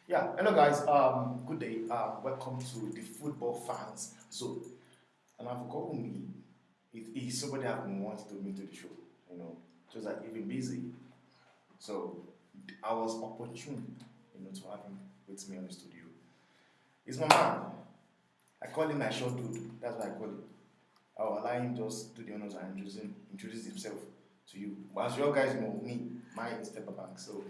Yeah, hello guys. Good day. Welcome to the Football Fans Zone. And I've got with me it is somebody I've been wanting to meet to the show. You know, just like even busy. So I was opportune, to have him with me on the studio. He's my man. I call him my short dude. That's what I call him. I'll allow him just do the honors and introduce himself to you. But as you all guys know, me, mine is Pepper Bank. So,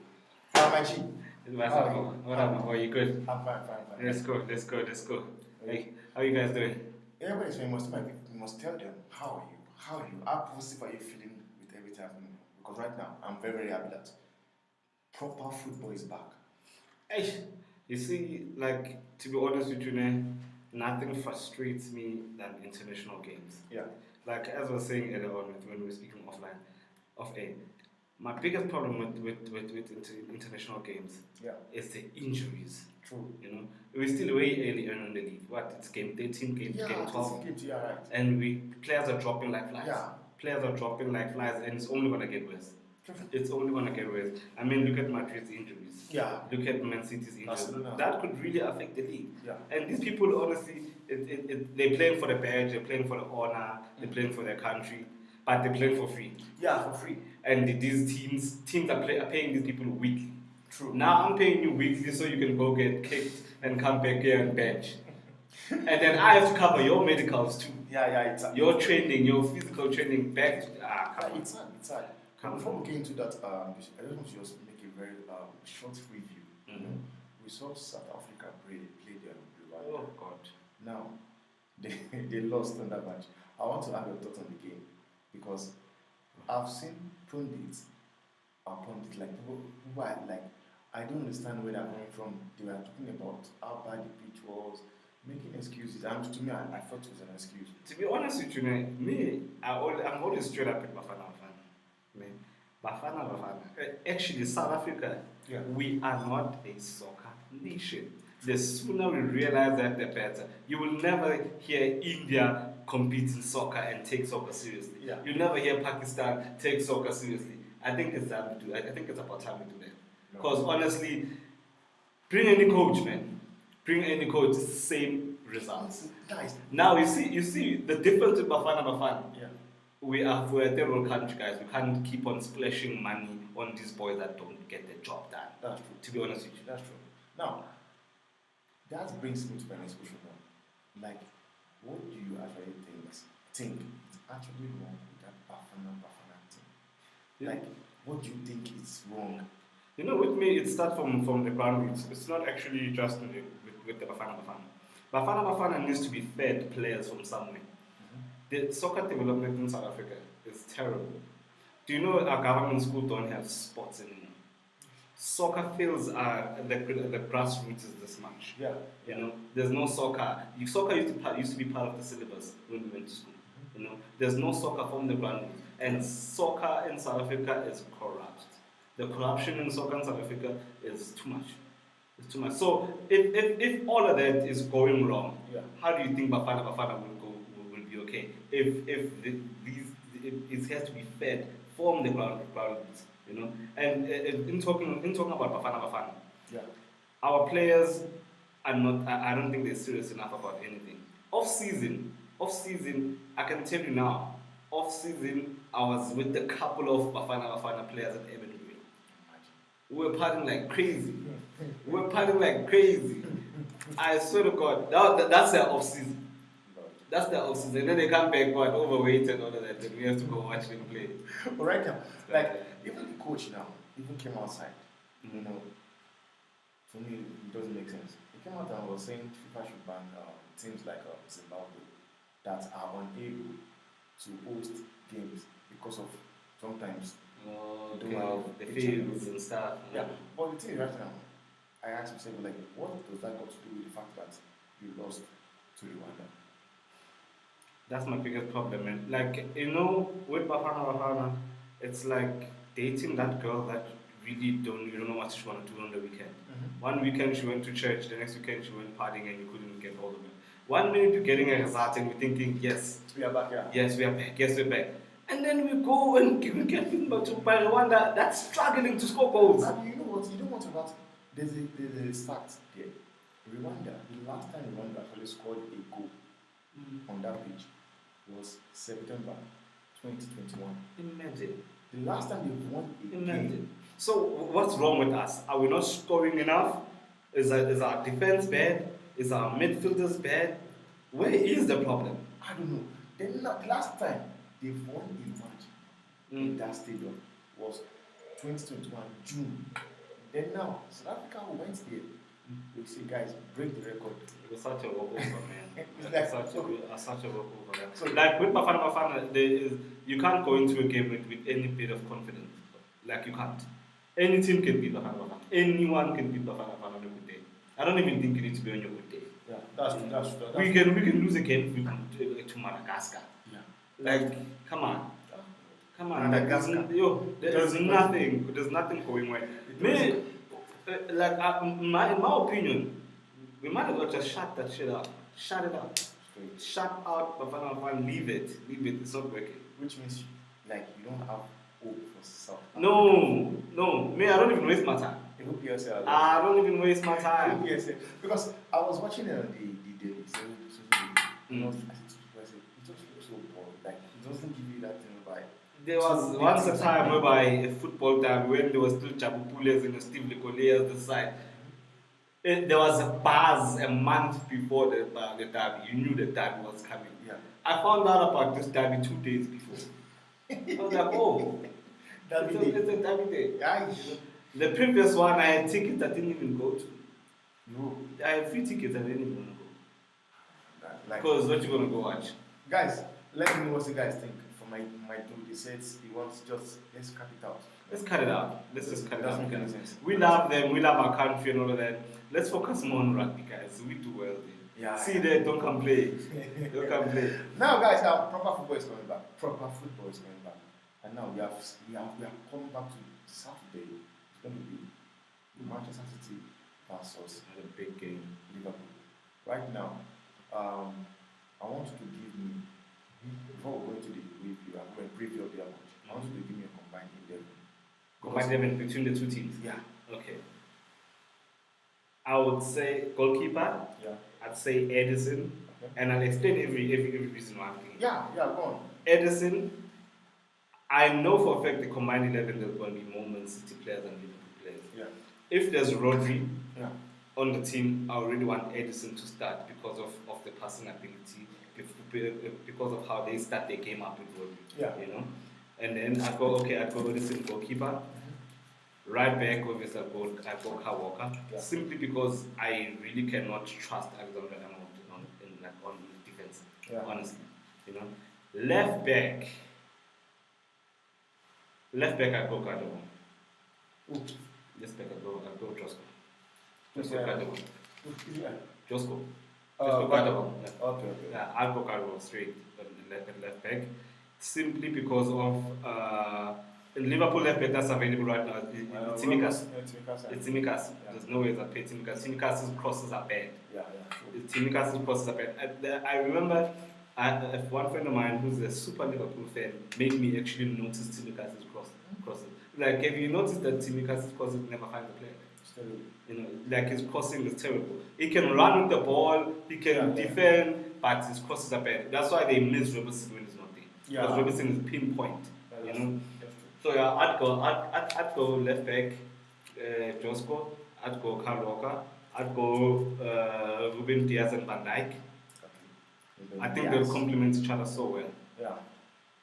how am I, Chi? What's How up? are you? What up? How are you? Good. I'm fine. Let's go. Hey, how you guys doing? Everybody's saying, you must tell them, how are you? How are you? How positive are you feeling with everything happening? Because right now, I'm very happy that proper football is back. Hey, you see, like to be honest with you, ne, nothing frustrates me than international games. Yeah. Like as I was saying earlier on when we were speaking offline, off air, my biggest problem with international games Yeah. is the injuries. True. You know, we're still way early on in the league. What? It's game 13, game 12. Games, yeah, right. And players are dropping like flies. Yeah. Players are dropping like flies, and it's only gonna get worse. True. It's only gonna get worse. I mean, look at Madrid's injuries. Yeah. Look at Man City's injuries. Barcelona. That could really affect the league. Yeah. And these people, honestly, they're playing for the badge, they're playing for the honor, they're playing for their country, but they're playing for free. Yeah, for free. And these teams are paying these people weekly. True. Now I'm paying you weekly so you can go get kicked and come back here and bench. And then I have to cover your medicals too. Yeah, it's Your training, your physical training back to come on. It's hard. Before we get into that, I just want to just make a very short review. Mhm. We saw South Africa play their Rwanda. Oh God. Now, they lost on that match. I want to have your thoughts on the game because I've seen pundits like people who are like, I don't understand where they're coming from. They were talking about how bad the pitch was, making excuses. And to me, I thought it was an excuse. To be honest with you, I'm always straight up with Bafana Bafana. Bafana. Actually, South Africa, Yeah. we are not a soccer nation. The sooner we realize that, the better. You will never hear India compete in soccer and take soccer seriously. Yeah. You'll never hear Pakistan take soccer seriously. I think it's time to do. I think it's about time we do that. No. Because honestly, bring any coach, man. Bring any coach, it's the same results. Guys. Now you see the difference with Bafana Bafana. Yeah. We're a third world country, guys. We can't keep on splashing money on these boys that don't get the job done. That's true. To be honest with you. That's true. Now, that brings me to my next question now. Like, what do you actually think is actually wrong with that Bafana thing? Yeah. Like, what do you think is wrong? You know, with me, it starts from the ground roots. It's not actually just with the Bafana Bafana. Bafana Bafana needs to be fed players from somewhere. The soccer development in South Africa is terrible. Do you know our government schools don't have sports anymore? Soccer fields are the grassroots is this much. Yeah. You know, there's no soccer. Soccer used to be part of the syllabus when we went to school. You know, there's no soccer from the ground, and soccer in South Africa is corrupt. The corruption in soccer in South Africa is too much. It's too much. So if all of that is going wrong, Yeah. how do you think Bafana will be okay? If it has to be fed from the ground, you know. And in talking about Bafana, Yeah. our players are not. I don't think they're serious enough about anything. Off season, I can tell you now. Off season, I was with a couple of Bafana players at Ebenville. We were partying like crazy. I swear to God, that's their off season. That's their off season. And then they come back, what, overweight and all of that, and we have to go watch them play. But right now, like, even the coach now, even came outside, you know, for me, it doesn't make sense. He came out and was saying FIFA should ban teams like Zimbabwe that are unable to host games because of sometimes Okay, don't have the HIV. fields and stuff. Yeah, but the thing is right now, I asked myself, like, what does that got to do with the fact that you lost to Rwanda? That's my biggest problem, man. Like, you know, with Bafana, it's like dating that girl that you don't know what she want to do on the weekend. One weekend she went to church, the next weekend she went partying and you couldn't get hold of her. 1 minute you're getting a result and you're thinking, yes, We are back, yeah. yes, we are back, yes, we're back. And then we go and we get people to by Rwanda that's struggling to score goals. And you know what? You know what about there's a stat there. Rwanda, the last time Rwanda actually scored a goal on that pitch was September 2021. Imagine. The last time they won a game. Imagine. So what's wrong with us? Are we not scoring enough? Is our defense bad? Is our midfielders bad? Where is the problem? I don't know. The last time they won a match in that stadium was 2021 June. Then now South Africa went there. We say, guys, break the record. It was such a walkover, man. It's like- such a walkover. Man. So, like with Bafana Bafana, you can't go into a game with any bit of confidence. Like you can't. Any team can beat Bafana Bafana. Anyone can beat Bafana Bafana on a good day. I don't even think you need to be on your good day. Yeah, that's true. That's true. We can lose a game if we come to Madagascar. Yeah. Like, come on. Come on. Madagascar. There's nothing going well. Me, like, in my opinion, we might as well just shut that shit up. Shut it up. Shut out Bafana Bafana. Leave it. It's not working. Which means, like, you don't have hope for South Africa. No. Me, I don't even waste my time. I hope PSL. I don't even waste my I time. hope PSL. Because I was watching the daily, so you know, I said, it just looks so boring. Like, it doesn't give you that thing vibe. There was once a time whereby a football derby, when there was still Jabu Pules and Steve Lecoleas the side, there was a buzz a month before the derby. You knew the derby was coming. Yeah. I found out about this derby 2 days before. I was like, oh, Derby it's day. a derby day. Aye. The previous one, I had tickets I didn't even go to. No. I had free tickets I didn't even want to go. Like, Because what you gonna go watch? guys, let me know what you guys think. For my dude, he said he wants just let's cut it out. Let's cut it out. Let's just cut it out. Doesn't make any sense. We love them. We love our country and all of that. Let's focus more on rugby, guys. We do well there. Yeah. See there, don't come play. Don't come play. Now, guys, proper football is coming back. Proper football is coming back. And now we are coming back to Saturday. It's going to be Manchester City versus Had a big game. Liverpool. Right now, I want you to give me, before we go into the preview of the match, I want you to give me a combined 11. Combine them between the two teams. Yeah. Okay. I would say goalkeeper. Yeah. I'd say Edison, Okay. and I'll explain every reason why I'm thinking. Yeah, go on. Edison. I know for a fact the combined 11 there's going to be more Man City players than Liverpool players. Yeah. If there's Rodri Yeah. on the team, I really want Edison to start because of the passing ability, because of how they start their game up with Rodri. Yeah. You know, and then I'd go Edison goalkeeper. Right back, obviously, I go Kyle Walker, Yeah. simply because I really cannot trust Alexander Arnold on defense. Yeah. Honestly, you know. Left back, I go Gardewa. Ooh. Left back, I go Josko. Who's Josko that? Gardewa. Yeah. Josko. Oh, Josko Gardewa. Okay. Yeah, I'll go Gardewa straight left back, simply because of Liverpool left back that's available right now. It's Tsimikas. It's Tsimikas. Yeah. There's no way that pay Tsimikas. Tsimikas' crosses are bad. Yeah. Tsimikas' crosses are bad. I remember one friend of mine who's a super Liverpool fan made me actually notice Tsimikas' crosses. Like, have you noticed that Tsimikas' crosses never find the player? You know, like his crossing is terrible. He can run with the ball, he can defend, but his crosses are bad. That's why they miss Robertson when he's not there. Yeah. Because Robertson is pinpoint. You know. That's true. So yeah, I'd go left back, Josko. I'd go Kyle Walker. I'd go Ruben Diaz and Van Dijk. I think they'll complement each other so well. Yeah.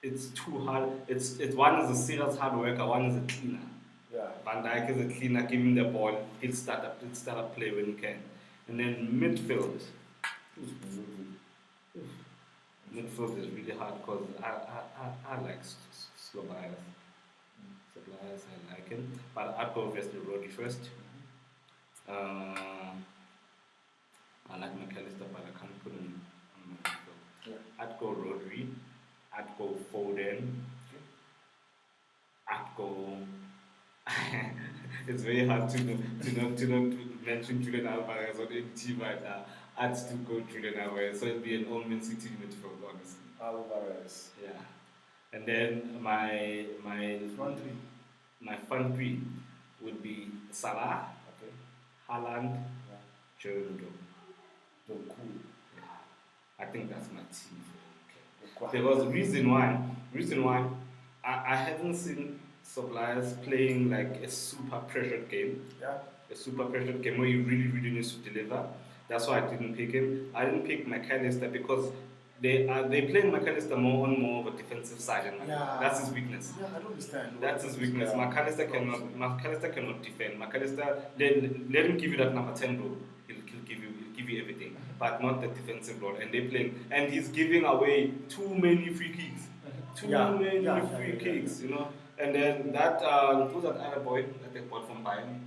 It's too hard. It's one is a serious hard worker, one is a cleaner. Yeah. Van Dijk is a cleaner, give him the ball, he'll start up play when he can. And then midfield. Midfield is really hard because I like Slobias. Slobias, I like him. But I'd go obviously Rodri first. I like McAllister, but I can't put him on my midfield. Yeah. I'd go Rodri. I'd go Foden. I'd go. It's very hard to mention Julian Alvarez on any team right now. I'd still go Julian Alvarez, so it'd be an all-Man City midfield, honestly. Alvarez. Yeah. And then my Front three. my front three would be Salah, Okay. Haaland, Yeah. Jordan. They're cool. I think that's my team. They're cool. Because reason why, I haven't seen suppliers playing like a super pressured game. Yeah. A super pressured game where you really, really need to deliver. That's why I didn't pick him. I didn't pick McAllister because they playing McAllister more of a defensive side, and Yeah. that's his weakness. Yeah, I don't understand. That's his weakness. Yeah. McAllister cannot defend. McAllister, let him give you that number 10 role. He'll give you everything, but not the defensive role. And they playing, and he's giving away too many free kicks. Too many free kicks, you know. And then that who's that other boy that they bought from Bayern?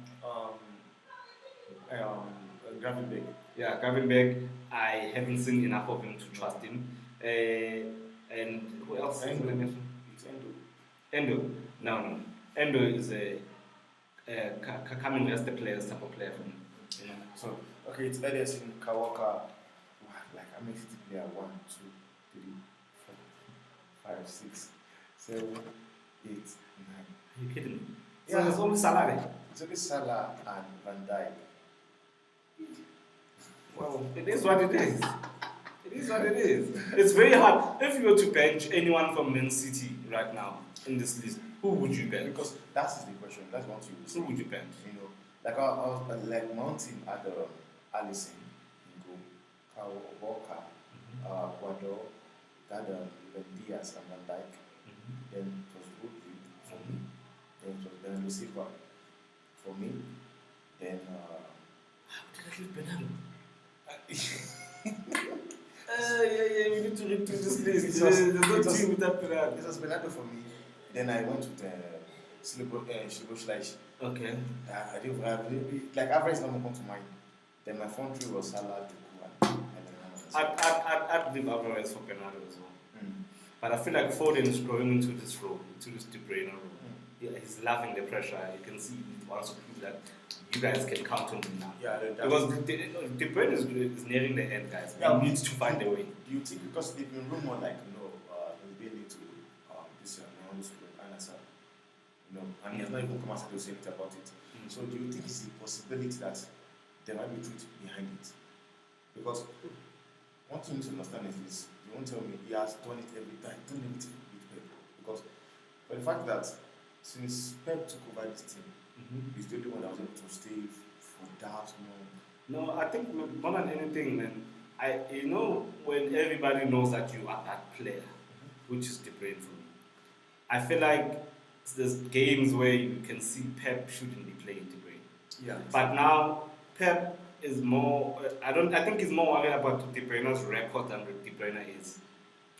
Gravenberg. Yeah, Gravenberg. I haven't seen enough of him to trust him. And who else? Endo. Endo. It's Endo. Endo. No. Endo is a come and rest the players type of player for me. You know? So, okay, it's Ederson, Kawaka. Like, I mean, City player 1, 2, 3, 4, 5, 6, 7, 8, 9. Are you kidding me? Yeah. So it's only Salah there. It's only Salah and Van Dijk. Well, it is what it is. It is what it is. It's very hard. If you were to bench anyone from Man City right now in this list, who would you bench? Because that is the question. That's what you Who would you bench? You know, like I was like mounting at Alisson, Ingo, Kyle Walker, Guado, that even Diaz and Van Dijk. Then it was Rodri for me. Then it was Bernardo Silva for me. Then How did I leave Bernardo? Yeah, we need to read through this list. There's no team without Bernardo. it was Bernardo for me. Then I went with Sliboshlish. Okay. I didn't have like average number come to mind. Then my front three was Salah, Duku, and I'd leave Alvarez for Bernardo as well. But I feel like Foden is growing into this role, into this De Bruyne role. Yeah, he's loving the pressure. You can see he wants to prove that you guys can count on him now. Yeah, Because De Bruyne is nearing the end, guys. Yeah. He needs to find a way. Do you think because they've been rumored like he'll be able to this Leon's group and as and he has not even come out to say anything about it. So do you think it's a possibility that there might be truth behind it? Because one thing to understand is this: you won't tell me he has done it every time, done everything with Pep. Because for the fact that since Pep took over this team, he's the only one that was able to stay for that long. No, I think more than anything, man, when everybody knows that you are that player, which is De Bruyne for me, I feel like there's games where you can see Pep shouldn't be playing De Bruyne. Yeah. But now Pep is more. I think he's more worried about De Bruyne's record than De Bruyne is.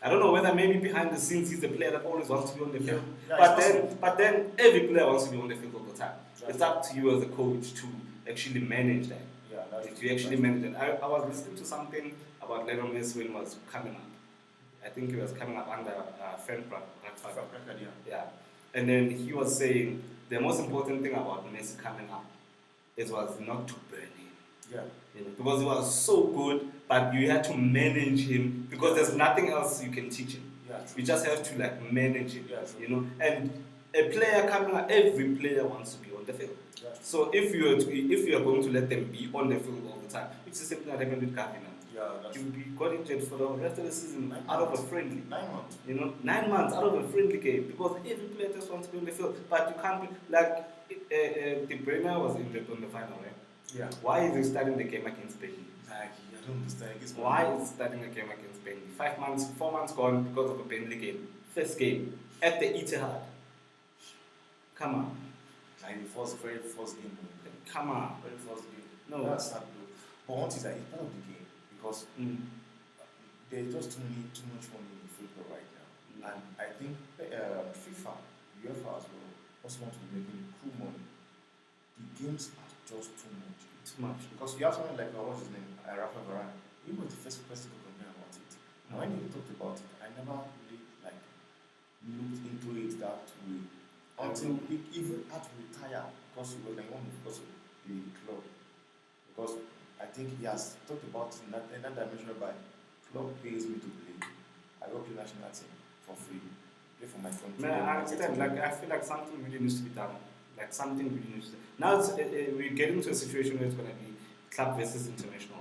I don't know whether maybe behind the scenes he's the player that always wants to be on the field. Yeah, but then every player wants to be on the field all the time. That's It's up to you as a coach to actually manage that. Yeah, that's To actually manage it. I was listening to something about Lionel Messi when he was coming up. I think he was coming up under Frank Rijkaard. Yeah. And then he was saying the most important thing about Messi coming up was not to burn him. Yeah. Because he was so good, but you had to manage him because there's nothing else you can teach him. Yeah. You just have to manage him. Yeah. And a player coming up, every player wants to be on the field. Yeah. So if you are going to let them be on the field all the time, which is something that happened with Gavi now. Yeah, You'll be got injured for the rest of the season out of a friendly. 9 months. 9 months out of a friendly game because every player just wants to be on the field. But you can't be De Bruyne was injured on the final, right? Yeah. Why is he starting the game against Burnley? I don't understand. Why is he starting the game against Burnley? 4 months gone because of a Burnley game. First game at the Etihad. Come on. Like the very first game. Come on. Very first game. No. That's sad though. But one thing is that it's part of the game because there's just too much money in football right now. And I think FIFA, UEFA as well, also want to be making cool money. The games are just too much. Too much. Because you have someone like, what's his name? Rafa Varane. He was the first person to complain about it. Now, when he talked about it, I never really looked into it that way. Until he even had to retire because he was because of the club. Because I think he has talked about it in that dimension whereby club pays me to play. I go play national team for free. Play for my country. Man, I understand. I feel like something really needs to be done Like something really needs to. Now we're getting to a situation where it's going to be club versus international.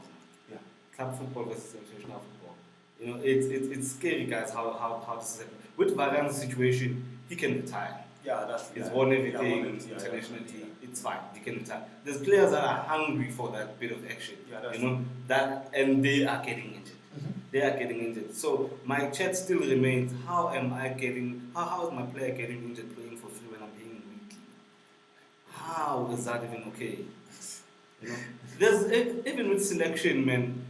Yeah. Club football versus international football. You know, it's scary, guys. How this is happening. With Varane's situation, he can retire. Yeah, that's He's yeah. won Yeah, everything won it, yeah, internationally. yeah. It's fine. He can retire. There's players that are hungry for that bit of action. Yeah, that's you know that, and they are getting injured. Mhm. They are getting injured. So my chat still remains: how am I getting? How is my player getting injured playing for free when I'm paying weekly? How is that even okay? You know, there's even with selection, man.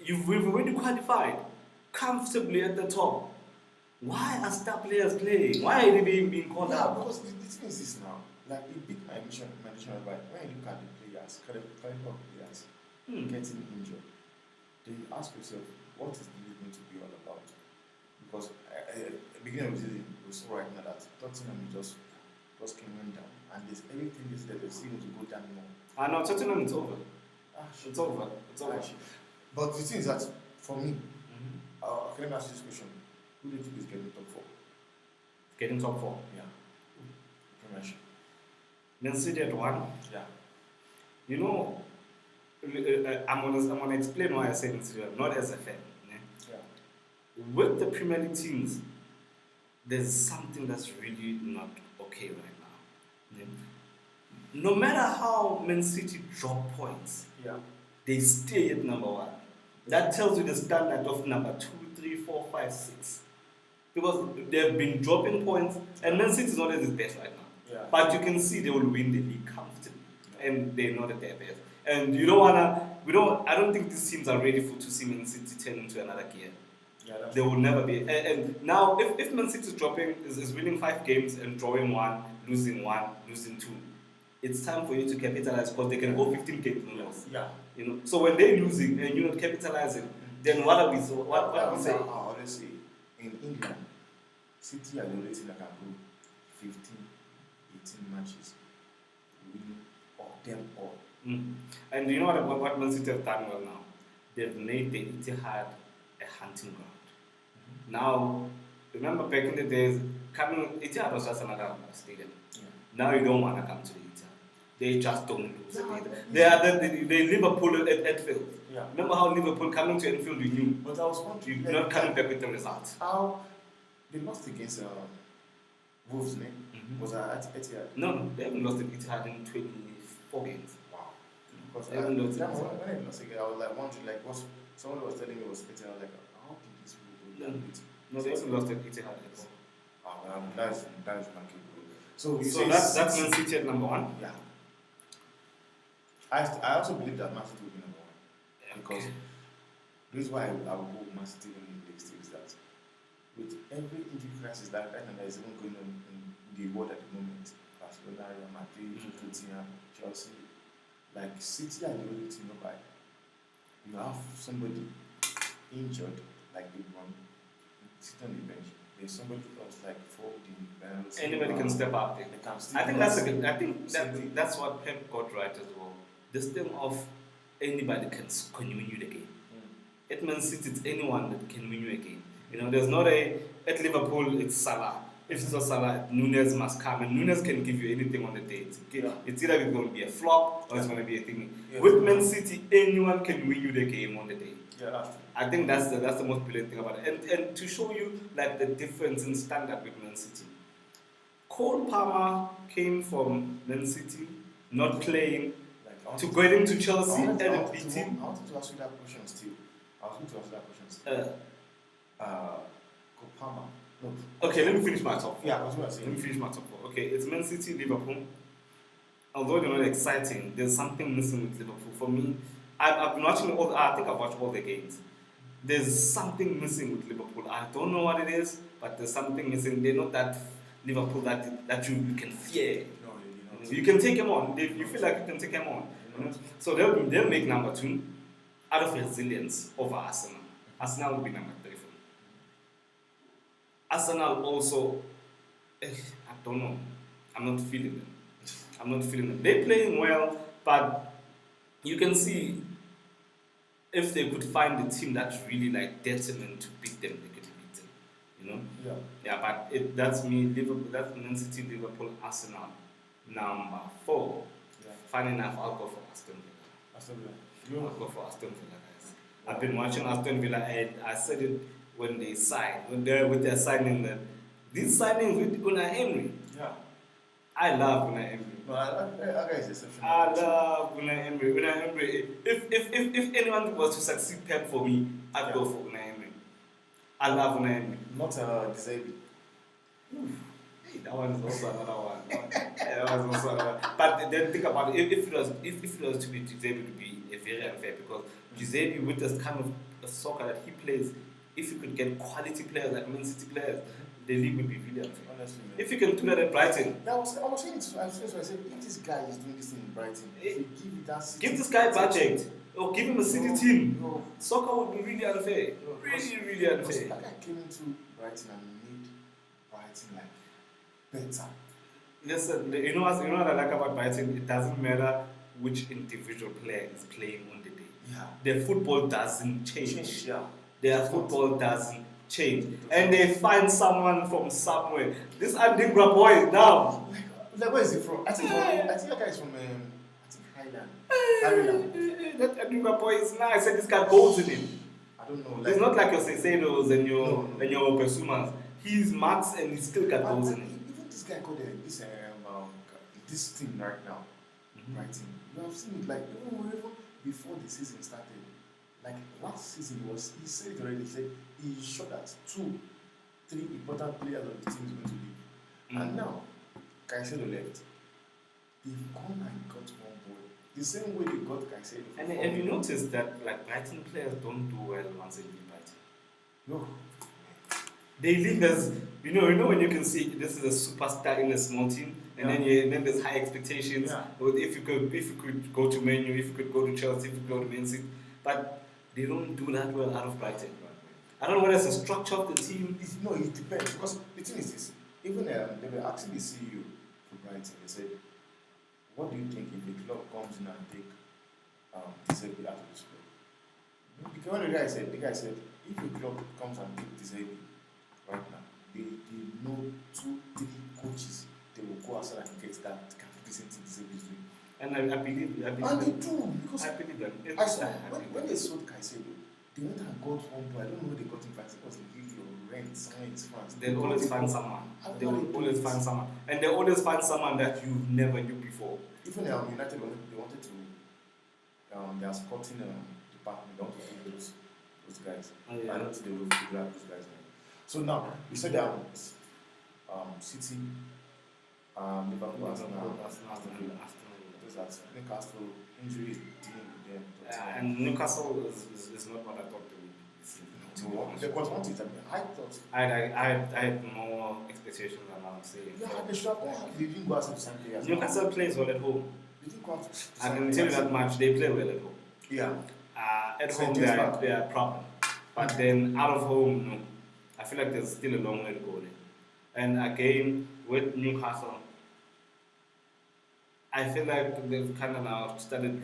We've already qualified comfortably at the top. Why are star players playing? Why are they being called Yeah, out? because the thing is this now. Like it beat my mission right. When you look at the players, caliber of players getting injured, then you ask yourself, what is the league going to be all about? Because at the beginning of the season, we saw right now that Tottenham just came down, and there's everything is that they're still going to go down more. I know Tottenham, it's over. Shit. It's over. It's over. But the thing is that for me, Mm-hmm. can I ask this question? Who do you think is getting top four? Getting top four. Yeah. Premiership. Man City at one. Yeah. You know, I'm gonna explain why I say Man City, not as a fan. Yeah? Yeah. With the Premier League teams, there's something that's really not okay right now. Yeah? No matter how Man City drop points, Yeah. they stay at number one. That tells you the standard of number 2, 3, 4, 5, 6. Because they've been dropping points, and Man City is not at its best right now. Yeah. But you can see they will win the league comfortably, and they're not at their best. And you don't wanna, I don't think these teams are ready to see Man City turn into another gear. Yeah, that's They will never be. And now, if Man City is winning 5 games and drawing 1, losing 2, it's time for you to capitalize because they can go 15 games no loss. Yeah. You know, so when they're losing and you're not capitalizing, then what are we so? What are we saying? I always say in England, City are the only team that can go 15, 18 matches, winning all them all. And you know what Man City have done well now? They've made the Etihad a hunting ground. Now, remember back in the days, Etihad was just another stadium. Yeah. Now you don't want to come to the Etihad. They just don't lose. Yeah. They Liverpool at Anfield. Yeah. Remember how Liverpool coming to Anfield you knew But I was wondering, you're not coming back with the results. how they lost against Wolves, name was at Etihad. No, they haven't lost at Etihad in 24 games. Wow. Because They haven't lost that it. when I lost again, I was like wondering, like, what someone was telling me was Etihad, like, how did these people do it? No, they haven't lost at Etihad at all. That's remarkable. So That's Man City at number 1. Yeah. I also believe that Man City will be number 1 because the reason why I will go Man City in the league still is that with every injury crisis that right now is even going on in the world at the moment, Barcelona, Real Madrid, Tottenham, Chelsea, like City are the only team whereby you have somebody injured, like the one sit on the bench. There's somebody else like folding bells. Anybody can step up there. They can still I think do that's it. I think that's what Pep got right as well. This thing of anybody can win you the game. At Man City, it's anyone that can win you a game. You know, there's not at Liverpool, it's Salah. If it's not Salah, Nunes must come, and Nunes can give you anything on the day. It's either it's going to be a flop or it's going to be a thing. Yeah. With Man City, anyone can win you the game on the day. Yeah, that's true. I think that's the most brilliant thing about it. And to show you like the difference in standard with Man City. Cole Palmer came from Man City, not playing, to going to Chelsea and beating. I wanted to ask you that question still. Kopama. No. Okay, let me finish my top 4. Yeah, I was going to say. Let me finish my top 4. Okay, it's Man City, Liverpool. Although they're not exciting, there's something missing with Liverpool. For me, I've been watching I think I've watched all the games. There's something missing with Liverpool. I don't know what it is, but there's something missing. They're not that Liverpool that you can fear. No, you're not. You can take them on. You feel like you can take them on. You know? So they'll make number 2 out of resilience over Arsenal. Arsenal will be number 3 for me. Arsenal also, I don't know. I'm not feeling them. They're playing well, but you can see if they could find a team that's really like determined to beat them, they could beat them. You know? Yeah. Yeah, but that's me. Liverpool. That's Man City, Liverpool, Arsenal. Number 4. Yeah. Funny enough, I'll go for Aston Villa. Aston Villa. I'll go for Aston Villa, guys. I've been watching Aston Villa, and I said it when they signed, when they're with their signing, that these signings with Unai Emery. Yeah. I love Unai Emery. No, that guy is exceptional. I love Unai Emery. Unai Emery. If anyone was to succeed Pep for me, I'd go for Unai Emery. I love Unai Emery. Not Deserbi. Hey, that one is also another one. Yeah, that was also another. But then think about it. If it was to be Giuseppe, to be very unfair, because Giuseppe, with this kind of soccer that he plays, if you could get quality players like Man City players, the league would be really unfair. Honestly, man. If you can do that at Brighton, I was saying it. I said, if this guy is doing this thing in Brighton, if you give it that City, give this guy budget or give him a City team. No, Soccer would be really unfair. no, Really unfair. That guy came into Brighton and made Brighton like better. Listen, you know what I like about Brighton? It doesn't matter which individual player is playing on the day. Yeah. Their football doesn't change. Yeah. Their football doesn't change. And they find someone from somewhere. This Andingra boy now. Like where is he from? I think that guy is from Highland. That Andingra boy is nice, and this guy goes in him. I don't know. It's not like your Caicedos and your Persumas. He's Max and he still got goals in him. Even this guy called this team right now, Brighton. You have seen it like even before the season started. Like last season he said it already. He said he shot at 2-3 important players of the team is going to leave. And now Caicedo left. They've gone and got one boy. The same way they got Caicedo. And have you noticed that like Brighton players don't do well once they leave Brighton? No. They leave as you know when you can see this is a superstar in a small team, and then there's high expectations. Yeah. If you could go to Man U, if you could go to Chelsea, if you could go to Man City, but they don't do that well out of Brighton. I don't know whether it's the structure of the team. It depends, because the thing is this. Even they were asking the CEO for Brighton. They said, "What do you think if the club comes in and take Deserbi out of the squad?" Because one of the guy said, if a club comes and take Deserbi right now, they know 2-3 coaches they will go outside and get that can do the same thing Deserbi is doing. And I believe And them. they do, because I believe them. I saw when they sold Caicedo, they went and got one boy. I don't know where they got him from. It was Lille or Rennes, somewhere in France. They'll always find someone. They will always find someone. And they always find someone that you never knew before. Even United, they wanted to, their sporting department, they wanted to take those guys. Oh, yeah. I don't think they will figure out those guys now. So now, we said that City, Liverpool, Arsenal, those are Newcastle, injuries dealing with them. And Newcastle is not what I thought they would be. There was one thing, I thought. I had more expectations than I'm saying. Yeah, they should have gone. They didn't go outside to sign players. Newcastle plays well at home. They didn't go out to I sign can tell you players. that much. They play well at home. Yeah. At So home, just they back. are a problem. But then out of home, no. I feel like there's still a long way to go there. And again, with Newcastle, I feel like they've kind of now started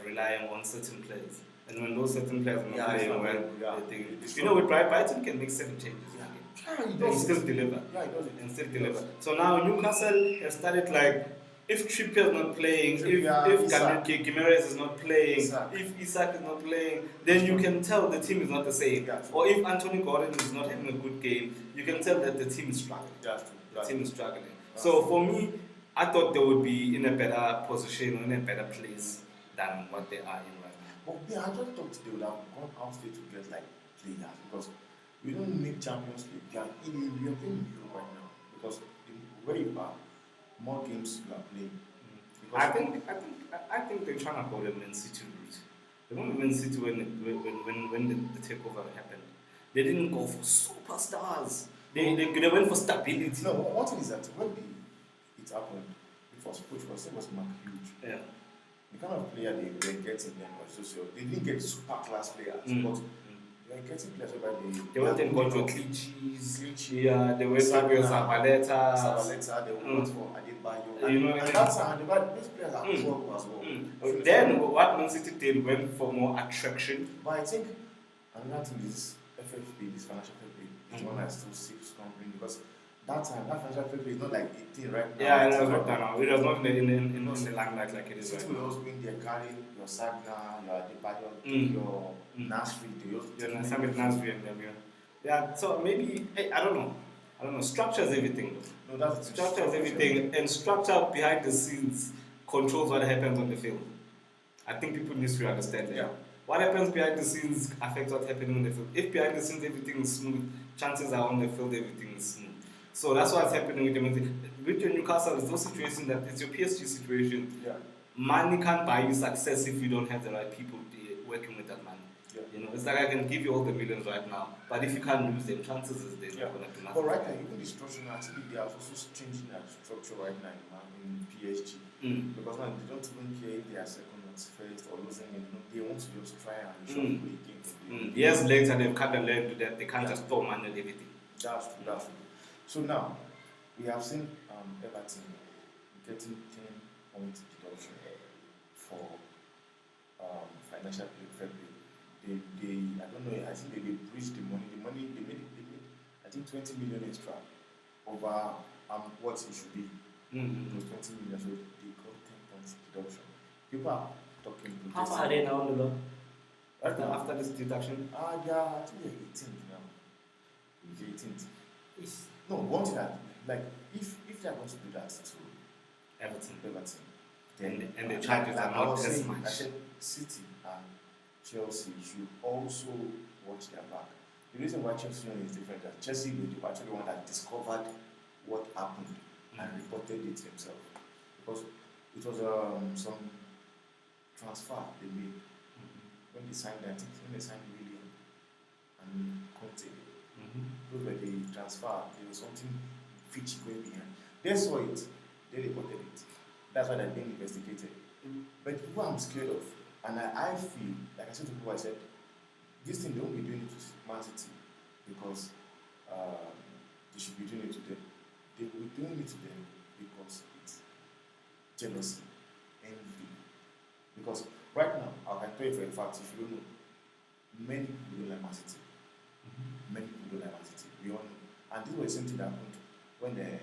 relying on certain players. And when those certain players are not playing well, they think, with Brighton can make certain changes. Yeah, he And does. still deliver. Yeah, he does it. And still deliver. So now Newcastle have started if Trippier is not playing, Trippier, if Isak. Gimenez is not playing, Isak. if Isak is not playing, then you can tell the team is not the same. Yeah. Or if Anthony Gordon is not having a good game, you can tell that the team is struggling. That's true. The team is struggling. So for me, I thought they would be in a better position, in a better place than what they are in right now. But yeah, I just thought they would have gone out there to get like players, because we don't need Champions League. We are in Europe right now, because where you are, more games you are playing. I think they're trying to go the Man City route. They went Man City when the takeover happened. They didn't go for superstars. They went for stability. No, one thing is that when it happened, it was Mark Hughes. Yeah. The kind of player they were getting them was so they didn't get super class players, but they were getting players whereby They went and got your Clichy. Clichy. Yeah, they went for Zabaleta. Zabaleta, they went for Adebayo. You know, and that's those players are trouble as well. Then what Man City did went for more attraction. But I think another thing is FFP, this financial FFP, is one that still seems to come in, because that time, that financial fair play is not like a thing right now. Yeah, It it is was right not that now. now. It was not in the limelight like it is right City will now. also bring their carrying your Sagna, your Adebayo, Mm. your Mm. Nasri, they also You take understand many with Nasri and them, yeah. Yeah, so maybe, hey, I don't know. I don't know. Structure is everything. No, that's the Structure is everything, and structure behind the scenes controls what happens on the field. I think people need to understand that. Yeah. What happens behind the scenes affects what's happening on the field. If behind the scenes everything is smooth, chances are on the field everything is smooth. So that's what's happening with them. With your Newcastle, it's no situation that it's your PSG situation. Yeah. Money can't buy you success if you don't have the right people working with that money. Yeah. You know, it's like I can give you all the millions right now, but if you can't use them, chances is they're not going to do nothing. But right now, even the structure now, actually, they are also changing their structure right now in PSG. Because now they don't even care if they are second or first or losing it. They want to just try and reshuffle the game. Years later, they've kind of learned that they can't just throw money at everything. That's true, that's true. So now, we have seen Everton getting 10 points deduction for financial fair play. They, I don't know, I think they breached the money. They made, I think 20 million extra over what it should be. It was 20 million, so they got 10 points deduction. People are talking. How far are they now on the law? Right now, After this deduction? yeah, I think they're 18th now. It's 18th. No, one thing that, like, if they're going to do that to Everton, then and the charges are not as much. I said City and Chelsea should also watch their back. The reason why Chelsea is different is that Chelsea was actually the one that discovered what happened and reported it themselves. Because it was some transfer they made when they signed, I think when they signed William and Conte. Those were the transfer. There was something fishy going behind. They saw it, they reported it. That's why they're being investigated. But what I'm scared of, and I feel, like I said to people, I said, this thing, they won't be doing it to Man City because they should be doing it to them. They will be doing it to them because it's jealousy, envy. Because right now, I can tell you for a fact, if you don't know, many people don't like Man City. Many people don't like Man City. We all know. And this was the same thing that happened when the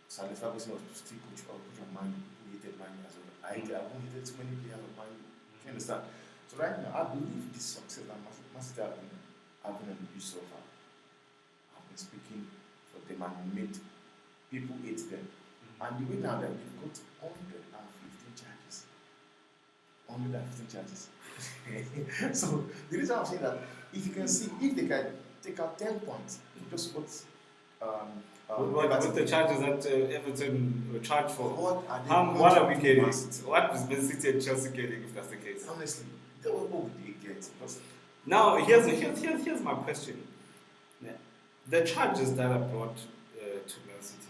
Sir Alex Ferguson was still coach of Man U. People hated Man U as well. I haven't hated too many players of Man U. Do you understand? So right now, I believe this success that Man City have been having on the beach so far. I've been speaking for them and made people hate them. And the way now that they've got 115 charges. 115 charges. So the reason I'm saying that, if you can see, if they can take out 10 points, just what with the charges that Everton were charged for, what are we getting? What is Man City and Chelsea getting if that's the case? Honestly, what would they get? Because now, here's my question. Yeah. The charges that are brought to Man City,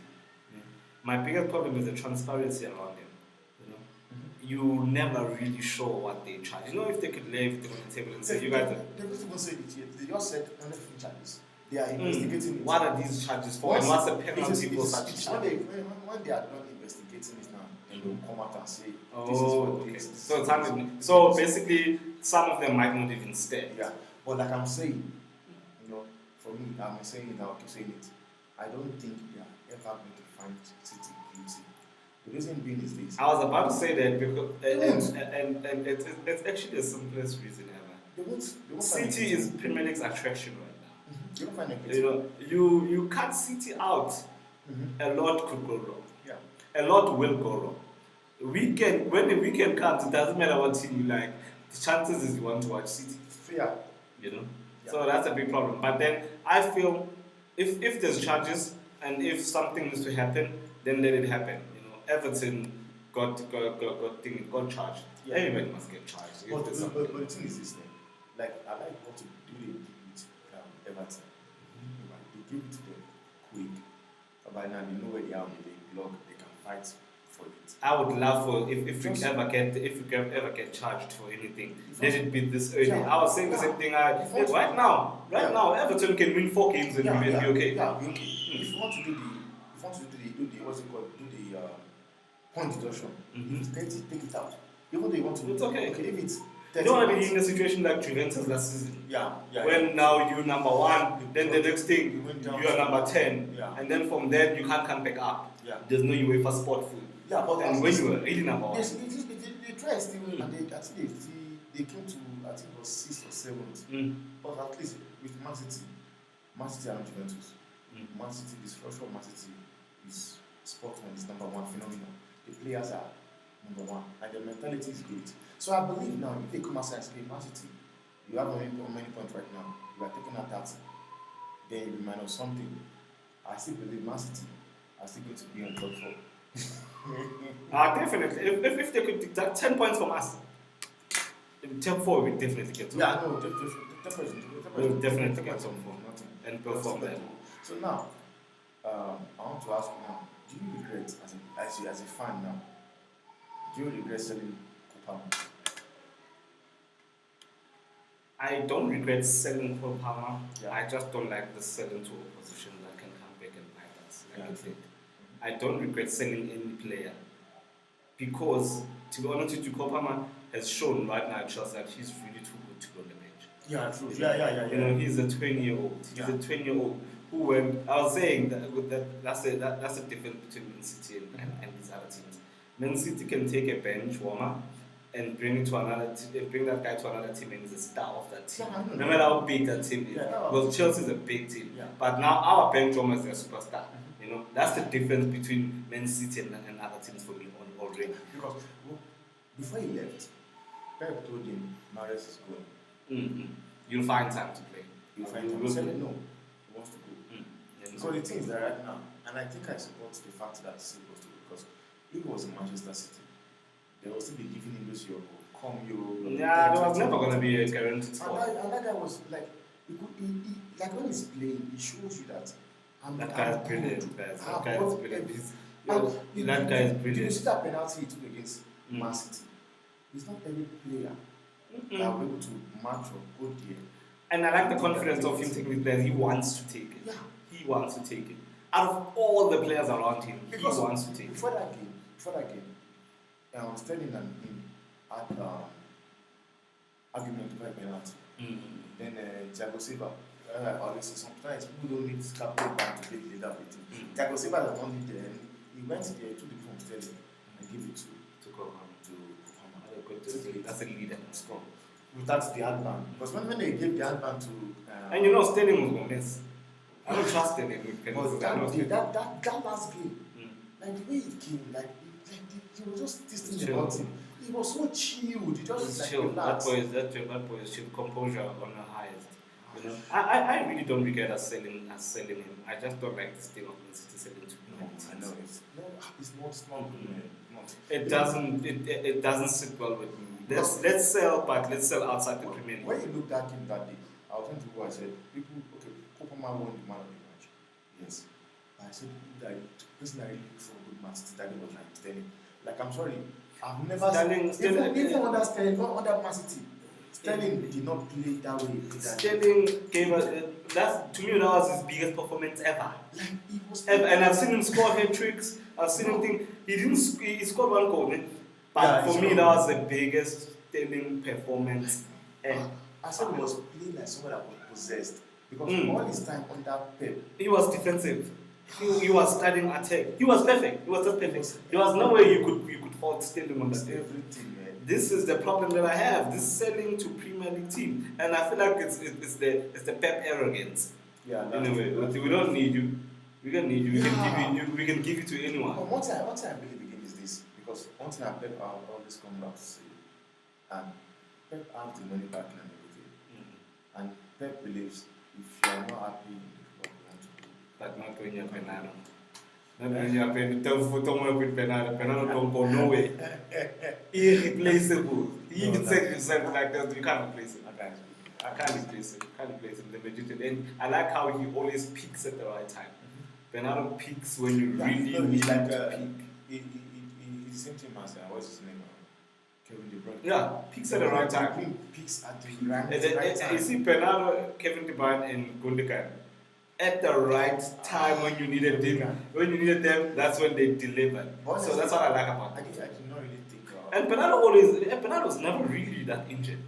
my biggest problem is the transparency around them. You never really sure what they charge. You know, if they could lay everything on the table and say, you guys are... They don't even say it yet. They just said 115 charges. They are investigating it. What are these charges for? And what's the penalty for such charges? When they are done investigating it now, then they'll come out and say, this is Oh, what okay. this is. So it's happening. So basically, some of them might not even stay. Yeah. But like I'm saying, for me, I'm saying it now, I keep saying it. I don't think they are ever going to find City guilty. The reason being is this. I was about to say that because and it's actually the simplest reason ever. They won't City is Premier League's attraction right now. You don't find it. You cut City out, a lot could go wrong. Yeah. A lot will go wrong. When the weekend comes, it doesn't matter what team you like. The chances is you want to watch City. Yeah. Yeah. So that's a big problem. But then I feel if there's charges and if something needs to happen, then let it happen. Everton got charged. Yeah. Everybody must get charged. But the thing is this thing. Like, I like what they do with Everton. They give it to them quick. By now they know where they are on the blog, they can fight for it. I would love for if we ever get charged for anything, let it be this early. Yeah. I was saying the same thing. Right now, Everton can win 4 games and be okay. Yeah, be okay. If you want to do the what's it called? Do the point deduction. Take it out. Even though you want to. It's okay. Okay, if it's You don't want to be 30 in a situation like Juventus last season. Yeah, yeah. When now you're number 1, then the next You thing went down you're to- number 10, Yeah. and then from there you can't come back up. Yeah. There's no UEFA sport food. Yeah, but And when you were really number 1, yes, they tried still, and I think they came to, I think it was 6th or 7th. But at least with Man City and Juventus, Man City, the structure of Man City is spot on, is number 1 phenomenal. The players are number 1, and the mentality is great. So I believe now, if they come outside and say, Man City, you have many points right now, you are taking out that, then you be minus something. I still believe Man City are still going to be on top 4. definitely. If they could deduct 10 points from us, in top 4 we definitely get top. Yeah, no, We'll definitely get top 4 and perform there. So now, I want to ask you now, do you regret as a fan now? Do you regret selling Kopama? I don't regret selling Cole Palmer. Yeah. I just don't like the selling to a position that can come back and bite us. Like Yeah. I said. I don't regret selling any player because, to be honest with you, Cole Palmer has shown right now at Chelsea that he's really too good to go on the bench. Yeah, true. Yeah. You know, he's a 20-year-old. He's a 20-year-old who, when I was saying that's the difference between Man City and these other teams. Man City can take a bench warmer and bring that guy to another team and he's a star of that team. Yeah, no matter how big that team is. Yeah. Because Chelsea is a big team. Yeah. But now our bench warmer is a superstar. You know, that's the difference between Man City and other teams for me already. Because before he left, Pep told him Mahrez is going. You'll find time to play. You'll find him. He said no, he wants to go. So the thing is that right now, and I think I support the fact that he's supposed to go, because if he was in Manchester City, they will still be giving him this Euro, Yeah, there was never going to be a guaranteed spot. And that guy was like, he like when he's playing, he shows you that. That guy is brilliant, guys. That guy is brilliant. That guy is Did you brilliant. see that penalty he took against Man City? He's not every player that will be able to match or go there. And I like the confidence of him taking the players. He wants to take it. Yeah. He wants to take it. Out of all the players around him, Because he wants to take it. Before that game, Sterling and him had argument over penalty. Then Thiago Silva, obviously sometimes people don't need capital back to take leader with him. Thiago Silva has done it there, and he went there, took it from Sterling and gave it to Kopama. That's a leader. Score. Without the handband. Because when they gave the handband to And you know, Sterling was going to miss. I don't trust Sterling with but penalties. that last game, like the way it came, he was just testing the ball. He was so chilled. He just like chill. That relaxed. boy is chill. Composure on the highest. You know, I really don't regret us selling him. I just don't like this thing of Man City selling to I know it's not good, man. Not. It doesn't sit well with me. Let's sell, but let's sell outside the Premier League. When you looked at him that day, I was telling people, I said, Kopama won the man of the match. Yes. But I said, that personally for a good match, Sterling was like Sterling. Like, I'm sorry, I've never even under Sterling, not under Man City. Sterling did not play that way. Sterling gave us to me that was his biggest performance ever. Like, he was And I've seen him score hat tricks. I've seen him think he scored one goal, but Yeah, for me that was the biggest Sterling performance ever. I said he was playing like someone that was possessed. Because all his time under Pep, He was defensive. He was starting attack. He was perfect. He was just perfect. There was no way you could fault Sterling on that day. everything, man. This is the problem that I have. This selling to Premier League team, and I feel like it's the Pep arrogance. Yeah, Anyway, we don't need you. We don't need you. We can give it to anyone. But one thing I really begin is this, because one thing Pep always come out to say, and Pep has the money back and everything, and Pep believes if you are not happy in the club, you want to go. But not when you're Penado. Not when you're Penado. Don't work with Penado. Penado don't go nowhere. Irreplaceable. He even said himself like that. You can't replace him. I can't replace him. The Magician. And I like how he always peaks at the right time. Penado peaks when you really need him to peak. He's the same thing as what's his name? Kevin De Bruyne. Yeah, peaks at the right time. Peaks at the right time. You see Penado, Kevin De Bruyne, and Gundogan. At the right time when you needed them. When you needed them, that's when they delivered. So that's what I like about I them. did not really think And Bernardo's never really that injured.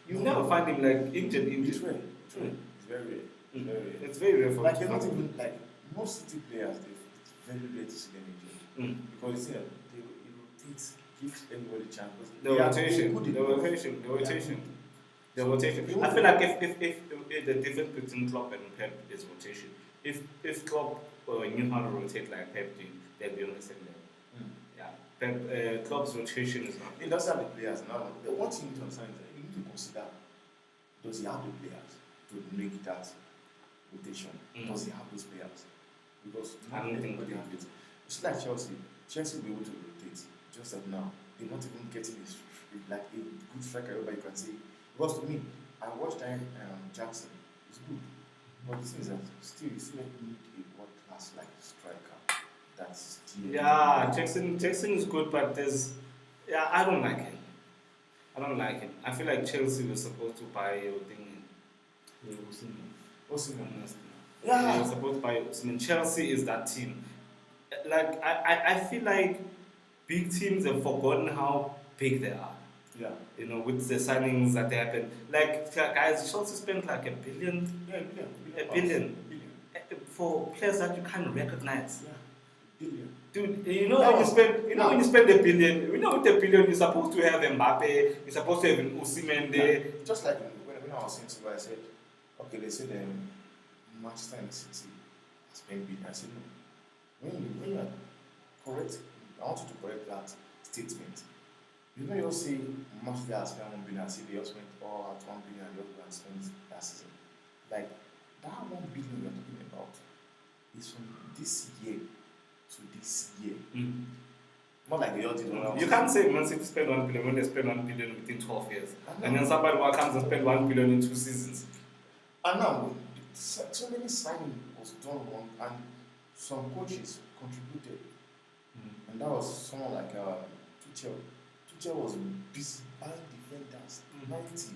You never find him like injured. It's rare. It's rare. It's very rare. It's very rare. It's very rare for Like him they're to not find even like most City players. It's very rare to see them injured him. because you know it rotates, gives everybody chance. Because The they are rotation, good the enough. rotation, the They are rotation. good. The So, rotation. they I won't- feel like if the difference between Klopp and Pep is rotation. If Klopp knew how to rotate like Pep did, they'd be on the same level. Mm. Yeah. Pep Klopp's rotation is not. He does have the players now. The one thing you need to understand is that you need to consider: does he have the players to make that rotation? Mm. Does he have those players? Because I not don't think everybody so. have it. It's like Chelsea. Chelsea will be able to rotate. Just like now, they're not even getting like a good striker. Everybody can say. Because to me, I watched Jackson. It's good, but the thing is that still, you still need a world class like striker. That's still. Yeah, Jackson is good, but I don't like him. I feel like Chelsea was supposed to buy a thing. Osimhen. They Yeah. were supposed to buy Osimhen. Chelsea is that team. Like I feel like big teams have forgotten how big they are. Yeah. You know, with the signings that happened. Like guys, Chelsea spent like $1 billion Yeah, A billion. For players that you can't recognize. Yeah, billion. Dude, you know That when you was- spend, no. when you spend $1 billion, with $1 billion you're supposed to have Mbappe, you're supposed to have Osimhen there. Just like when I was saying to you, I said, okay, they said Manchester and City spend billion. I said no. When you are correct, I want you to correct that statement. You know, you say Manchester has spent 1 billion, City also spent all at 1 billion, and the other one spent that season. Like that 1 billion you're talking about is from this year to this year. Not like the other. You can't say Man City spend $1 billion when they spend $1 billion within 12 years. I know. And then somebody comes and spend $1 billion in 2 seasons. And now, so many signing was done wrong, and some coaches contributed. And that was someone like Tuchel. Tuchel was busy buying defenders, 90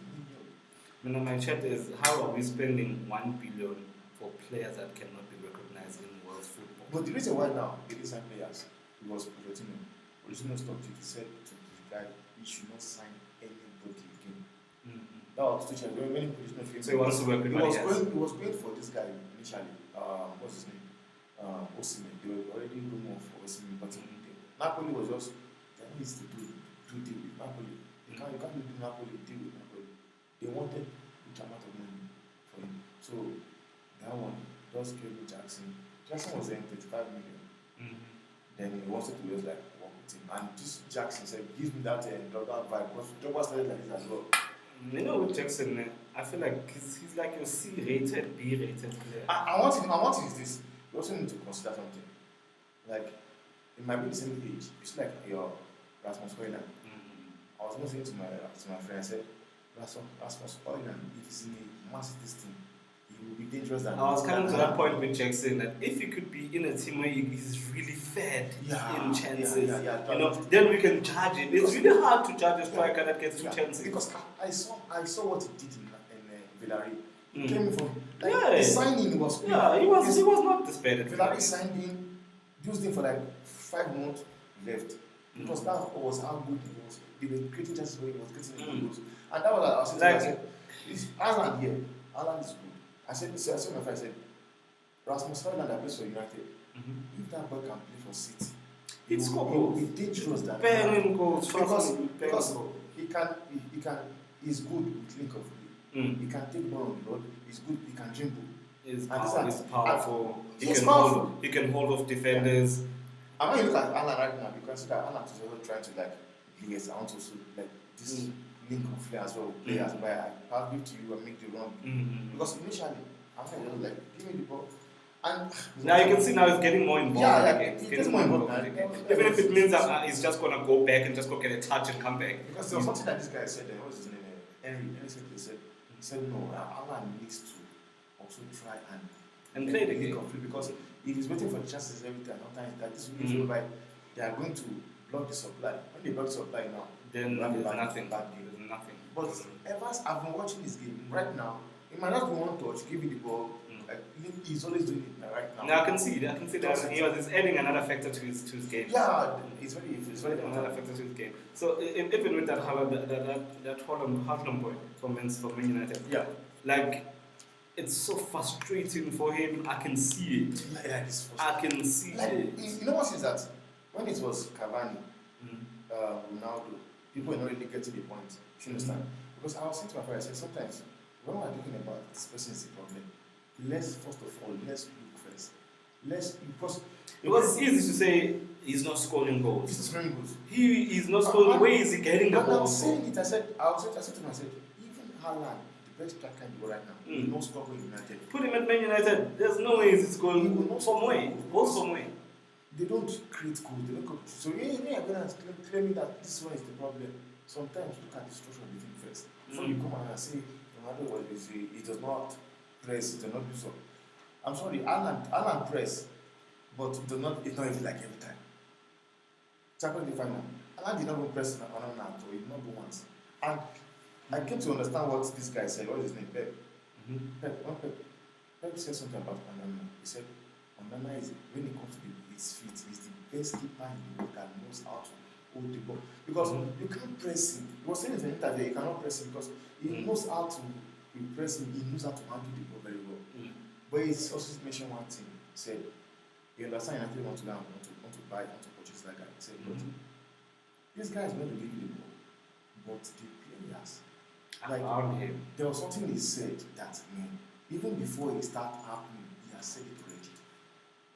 million. My chat is, how are we spending $1 billion for players that cannot be recognized in world football? But the reason why now they didn't sign players, it was Pochettino. Pochettino stopped it. He said to the guy, he should not sign anybody again. That was Tuchel. When Pochettino came, So he wants to work with what he has. He was going for this guy initially. What's his name? Osimhen. They were already rumors for Osimhen, but Napoli was just they needs to do deal with Napoli. You can't do Napoli, deal with Napoli. They wanted huge amount of money for him. So that one just gave me Jackson. Jackson was earning 35 million. Then he wanted to just like work with him. And this Jackson said, give me that Drogba vibe. Because Drogba started like this as well. You know, with Jackson, I feel like he's like a C-rated, B-rated player. I want is this. You also need to consider something. Like, it might be the same age. It's like your Rasmus Højlund. I was even saying to my friend, I said, Rasmus Højlund, if he's in a Man City team, he will be dangerous than I was coming to that point with Jackson that if he could be in a team where he's really fed in chances, then we can judge it. It's really hard to judge a striker that gets 2 chances. Because I saw what he did in Villarreal. He came from Yeah. the signing was quick. Yeah, he was not this bad at Villarreal signed him, used him for like 5 months, left. Because that was how good he was. They were creating chances where he was getting goals. And that was what I was saying. I said, "Is Haaland here? Haaland is good." I said my friend said, Rasmus Højlund that plays for United. If that boy can play for City, He'd he score will goals. be dangerous than Banging goals, because he's good with link of play. He can take ball on the road. He's good. He can dribble. He's And powerful. he's powerful. He can hold off defenders. And when you look at Haaland right now, you can see that Haaland is also trying to like liaise out also like this link of play as well. Players where I'll give to you and make the run. Because initially, I'm like, give me the ball. And Now you can see now he's getting more involved. Yeah, He's he getting gets more more involved. involved. Even if it means that he's just gonna go back and just go get a touch and come back. because there was something that this guy said, what was his name? Henry said, he said, no, Alan needs to also try And play the game. because if he's waiting for the chances every time, sometimes that this will be whereby they are going to block the supply. When they block the supply now, Then you have a there's bad nothing. bad game. There's nothing. But Evans, I've been watching this game right now. He might not be one touch, give you the ball, he's always doing it right now. Now I can see that he was adding another factor to his game. Yeah, it's very Another factor to his game. So even with that Haaland, that Holland boy from Man United, yeah. like it's so frustrating for him. I can see it. I can see it. You know what is that? When it was Cavani, Ronaldo, people were not really getting the point. You understand? Because I was saying to my friend, I said sometimes when we're talking about this person is the problem, let's first of all look first. Because it's easy to say he's not scoring goals. He's scoring goals. He is not scoring. Where is he getting the goals? I was saying it. I said to myself, even Haaland, the best striker in the world right now, he will not score in United. Put him at Man United. There's no way he's scoring. He will not some way. Goals some way. They don't create goals. They don't go. So you're going to claim that this one is the problem. Sometimes look at the structure of the team first. Before you come and say Ronaldo was busy, he does not press, he does not do so. I'm sorry, Alan press, but it's not even like every time. Champions League final, Alan did not even press on him at all, he did not go once. And I came to understand what this guy said. What is his name? Pep. Pep said something about Onana. He said Onana is, when it comes to his feet, he's the best keeper in the world that knows how to hold the ball. Because you can't press him. He was saying in the interview, you cannot press him because he knows how to press him, he knows how to handle the ball very well. But he also mentioned one thing. He said, you understand, I want to purchase that guy. He said, but this guy is going to give you the ball. But the players, around him. There was something he said that, even before it started happening, he has said it already.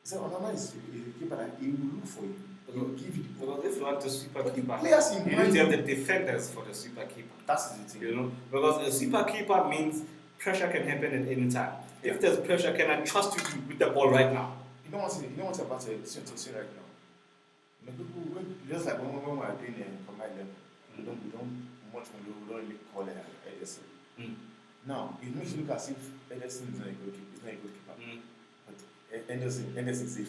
He said, Onana is a keeper that he will look for you. He will give you the ball. Because if you want the super keeper, you need to have the defenders for the super keeper. That's the thing. You know? Because a super keeper means pressure can happen at any time. If there's pressure, can I trust you with the ball right now? You know what's about to say right now? People, just like when we are doing combined level, we don't really call it Ederson. Now, it makes you look as if Ederson is not a goalkeeper. But Ederson is a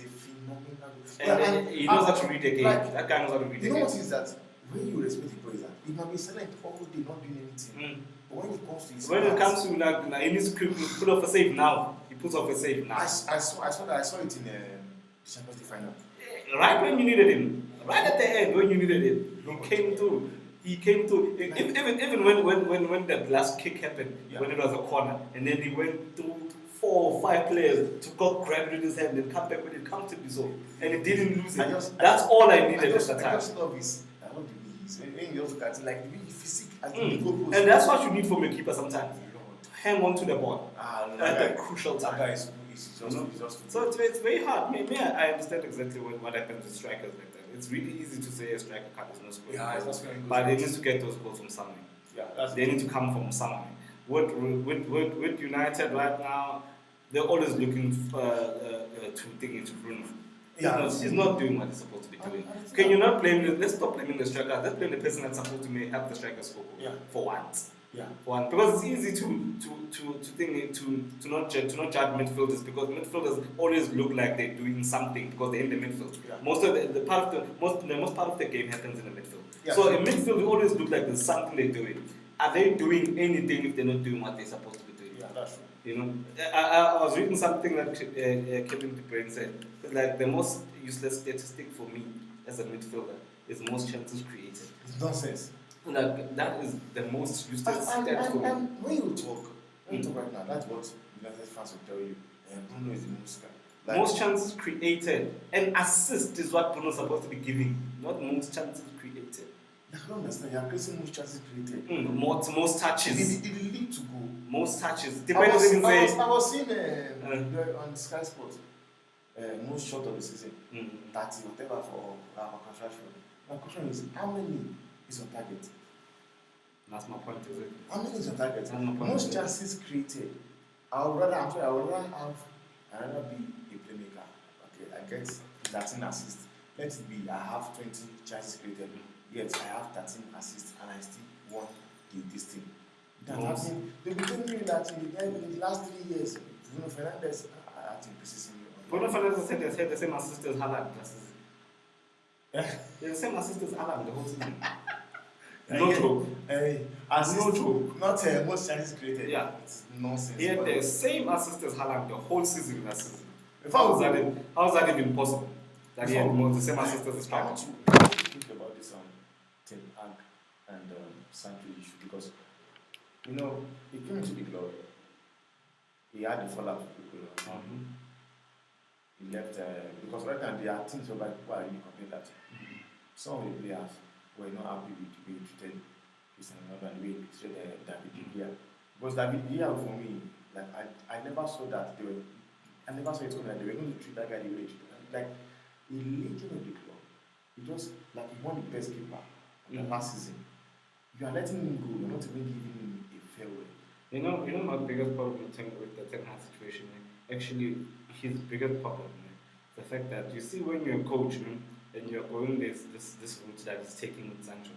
phenomenal. And he knows how to read the game. That guy knows how to read the game. You know what is that? When you respect the player, he might be silent all day, not doing anything. But when it comes to his he needs to put off a save now. He puts off a save now. I saw it in the Champions League final. Right when you needed him, right at the end when you needed him, he came through. Even when that last kick happened, when it was a corner, and then he went through 4 or 5 players to go grab it in his hand and come back when it comfortably so, and he didn't lose it. That's all I needed at that time. I just love his. When you look at it, like the physique and that's what you need from a keeper sometimes. Hang on to the ball at a crucial time. That guy is just so it's very hard. Maybe I understand exactly what happens with strikers like that. It's really easy to say a striker is not scoring, but they need to get those goals from somewhere. They need to come from somewhere. With United right now, they're always looking to dig into Bruno. He's not doing what he's supposed to be doing. Can you not blame? Let's stop blaming the striker. Let's blame the person that's supposed to help the striker score for once. Because it's easy to not judge midfielders because midfielders always look like they're doing something because they're in the midfield. Most of the most part of the game happens in the midfield. So in midfield, they always look like there's something they're doing. Are they doing anything if they're not doing what they're supposed to be doing? Yeah, that's true. You know, I was reading something that Kevin De Bruyne said. Like the most useless statistic for me as a midfielder is most chances created. It's nonsense. Like that is the most useless stat for me. And when you talk right now, that's what United fans will tell you. Bruno is the most guy. Most chances created and assist is what Bruno is supposed to be giving, not most chances created. I don't understand. You are creating most chances created. Most touches. The lead to go. Most touches. I was seeing on Sky Sports. Most shot of the season, 30 whatever for our construction. My question is, how many is on target? That's my point, is it? How many is on target? Most chances created. I would rather be a playmaker. Okay, I get 13 assists. Let it be, I have 20 chances created. Yet I have 13 assists and I still won this thing. They've been telling me that in the last 3 years, Bruno Fernandes had to pieces in Bruno Fernandes had the same assist as Haaland last season. The same assist as Haaland the whole season. No joke. Assist, No joke. not most Chinese created. Yeah. It's nonsense. He had but- the same assist as Haaland the whole season last season. If I was How is that even possible? That he had more the same assist as a I striker. want to think about this Ten Hag and Sancho issue because he came into the club. He had the fallout with people. He left because right now there are things whereby people are really complaining that some of the players were not happy with the way he treated Cristiano Ronaldo and the way he treated David De Gea. Because David De Gea for me, like I never saw that I never saw it coming that they were going to treat that guy the way they treated him. Like a legend of the club. He just like he won the best keeper the last season. You are letting him go, you're not even giving him a farewell. You know my biggest problem with the Ten Hag situation, actually his biggest problem, the fact that you see when you're a coach and you're going this route that is taking with Sancho,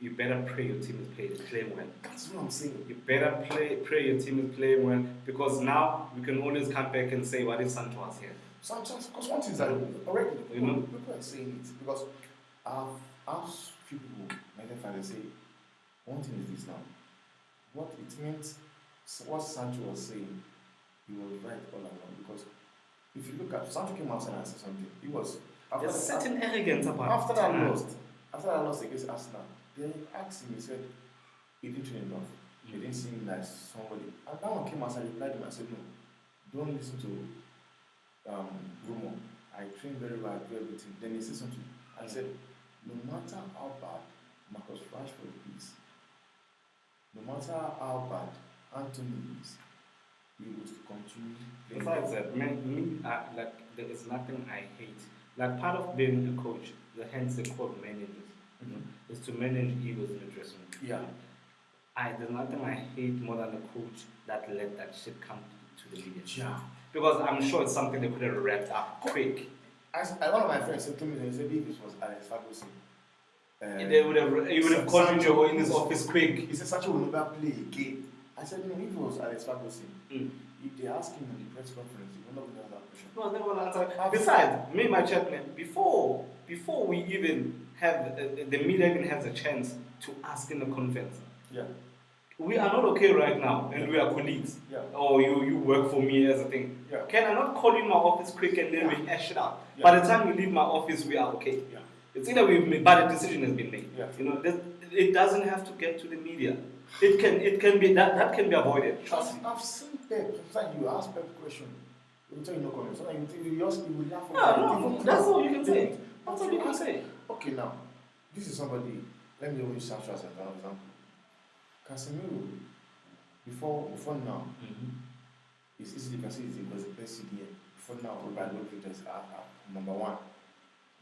you better pray your team is playing well. That's what I'm saying. You better pray your team is playing well because now we can always come back and say what if Sancho was here. Sometimes, because one thing is that already You people are saying it because I've asked few people, my fans, they say one thing is this now. What it meant, what Sancho was saying, he was right all along because if you look at Sancho came outside and said something, he was There's certain arrogance about after Ten that Hag. lost against Arsenal, they asked him, he said he didn't train enough. He didn't seem like somebody. And that one came outside, replied him and said, no, don't listen to rumor. I train very well, I do everything. Then he said something and said, no matter how bad Marcus Rashford is, no matter how bad Anthony is, he will continue playing. Besides that, like there is nothing I hate. Like part of being a coach, hence they call managers, is to manage egos in the dressing room. Yeah. There's nothing I hate more than a coach that let that shit come to the media. Yeah. Because I'm sure it's something they could have wrapped up quick. One of my friends said to me, he said, if it was Alex Ferguson, He would have called Sancho in his office quick. He said Sancho will never play again. I said, no, if it was Alex Ferguson, if they ask him in the press conference, he will not be answer that question. No, I never answer. Besides, me and my chaplain, before we even have the media even has a chance to ask in the conference. Yeah. We are not okay right now, and we are colleagues. Yeah. Or you work for me as a thing. Yeah. Can I not call you in my office quick and then we hash it out? Yeah. By the time we leave my office, we are okay. Yeah. It's either we've made, but a decision has been made. Yeah. It doesn't have to get to the media. It can be that can be avoided. Trust me. I've seen Pep. Sometimes you ask Pep a question, he will tell you no comment. Sometimes you will laugh. No, that's all you can say. That's all you can say. Okay, now, this is somebody, let me use Sancho as an example. Casemiro, before now, it's easy, you can see he was the best CDM. Before now, Robert Lopez is number one.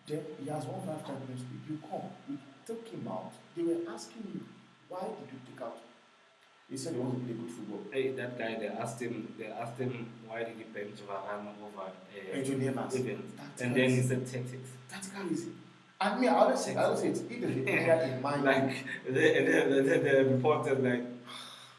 Then he has won 5 Champions League. You come, you took him out. They were asking you, why did you take out? He said he wants to play good football. Hey, that guy, they asked him why did he bench Varane over Anthony Evans. And then he said tactics. Tactical easy. And me, I always say it. If there's a player in mind, Like the reporter, like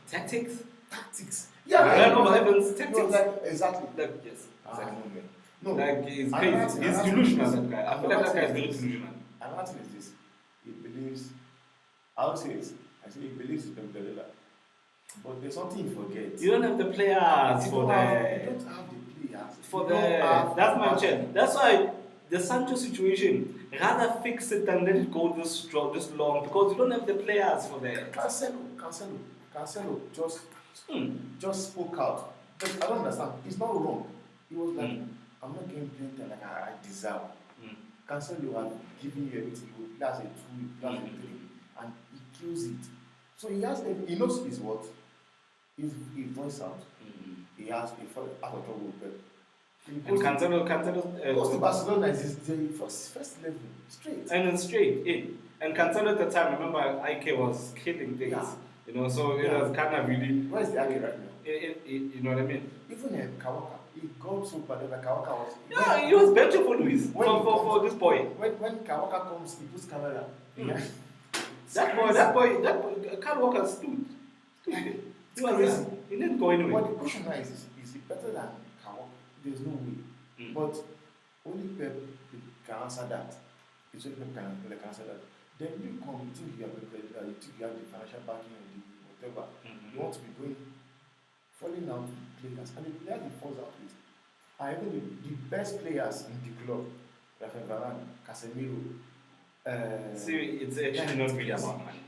tactics. tactics. Varane over Evans, tactics. No, like, exactly. Like, yes, exactly. No, man. No. Like he's Another crazy. thing- He's another delusional. thing That guy. I feel another like that guy is thing very delusional. Another thing is this. He believes, I'll say it. I say he believes in Pep Guardiola. But there's something he forgets. You don't have the players You for don't that. have the players. For You don't that. have That's my the- chat. That's why the Sancho situation, rather fix it than let it go this long because you don't have the players for that. Cancelo just spoke out. But I don't understand. It's not wrong. He was like, I'm not getting playing time like I deserve. Cancelo has given you everything. He will play as a 2, he will play as a 3, and he kills it. So he knows his what? He voice out. He has a out of trouble with Pep. And Cancelo Goes to Barcelona is the first level, straight. and then straight in. And Cancelo at the time, remember, Ike was killing things. Yeah. So it was kind of really. Where is the Ake right now? You know what I mean? Even Kawaka, he got so bad that Kawaka was. Yeah, he was better for Luis When he for this boy. When Kawaka comes, he puts camera. That boy, Kyle Walker stood. He was crazy. He didn't go anywhere. But the question now is he better than Kawaka? There's no way. But only Pep can answer that. It's only Pep can answer that. Then you come, you think you have you think you have the financial backing and the whatever. You want to be going falling out with players, and the players they falls out with are even the best players in the club. Rafael Varane, Casemiro. See, it's actually not really about money.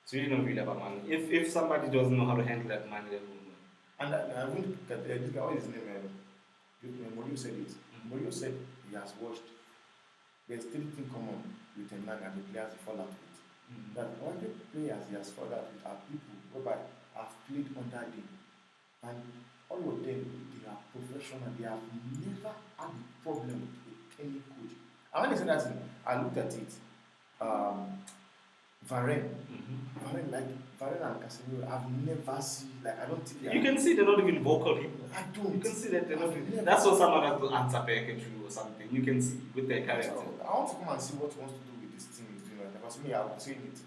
It's really not really about money. If somebody doesn't know how to handle that money, they won't know. And I won't get this guy, what is his name? Mourinho said it. Mourinho said he has watched. There's three things common with Tenag and the players he fall out with. That all the players he has fallen out with are people whereby have played under him. And all of them, they are professional. They have never had a problem with any coach. And when they said that thing, I looked at it. Varane, Varane and Casemiro, I've never seen, like, I don't think you can see they're not even vocal people. I don't. You can see that they're not. That's what someone has to answer back at you or something. You can see with their character. I want to come and see what he wants to do with this team he's doing right now. Because me, I've been saying it.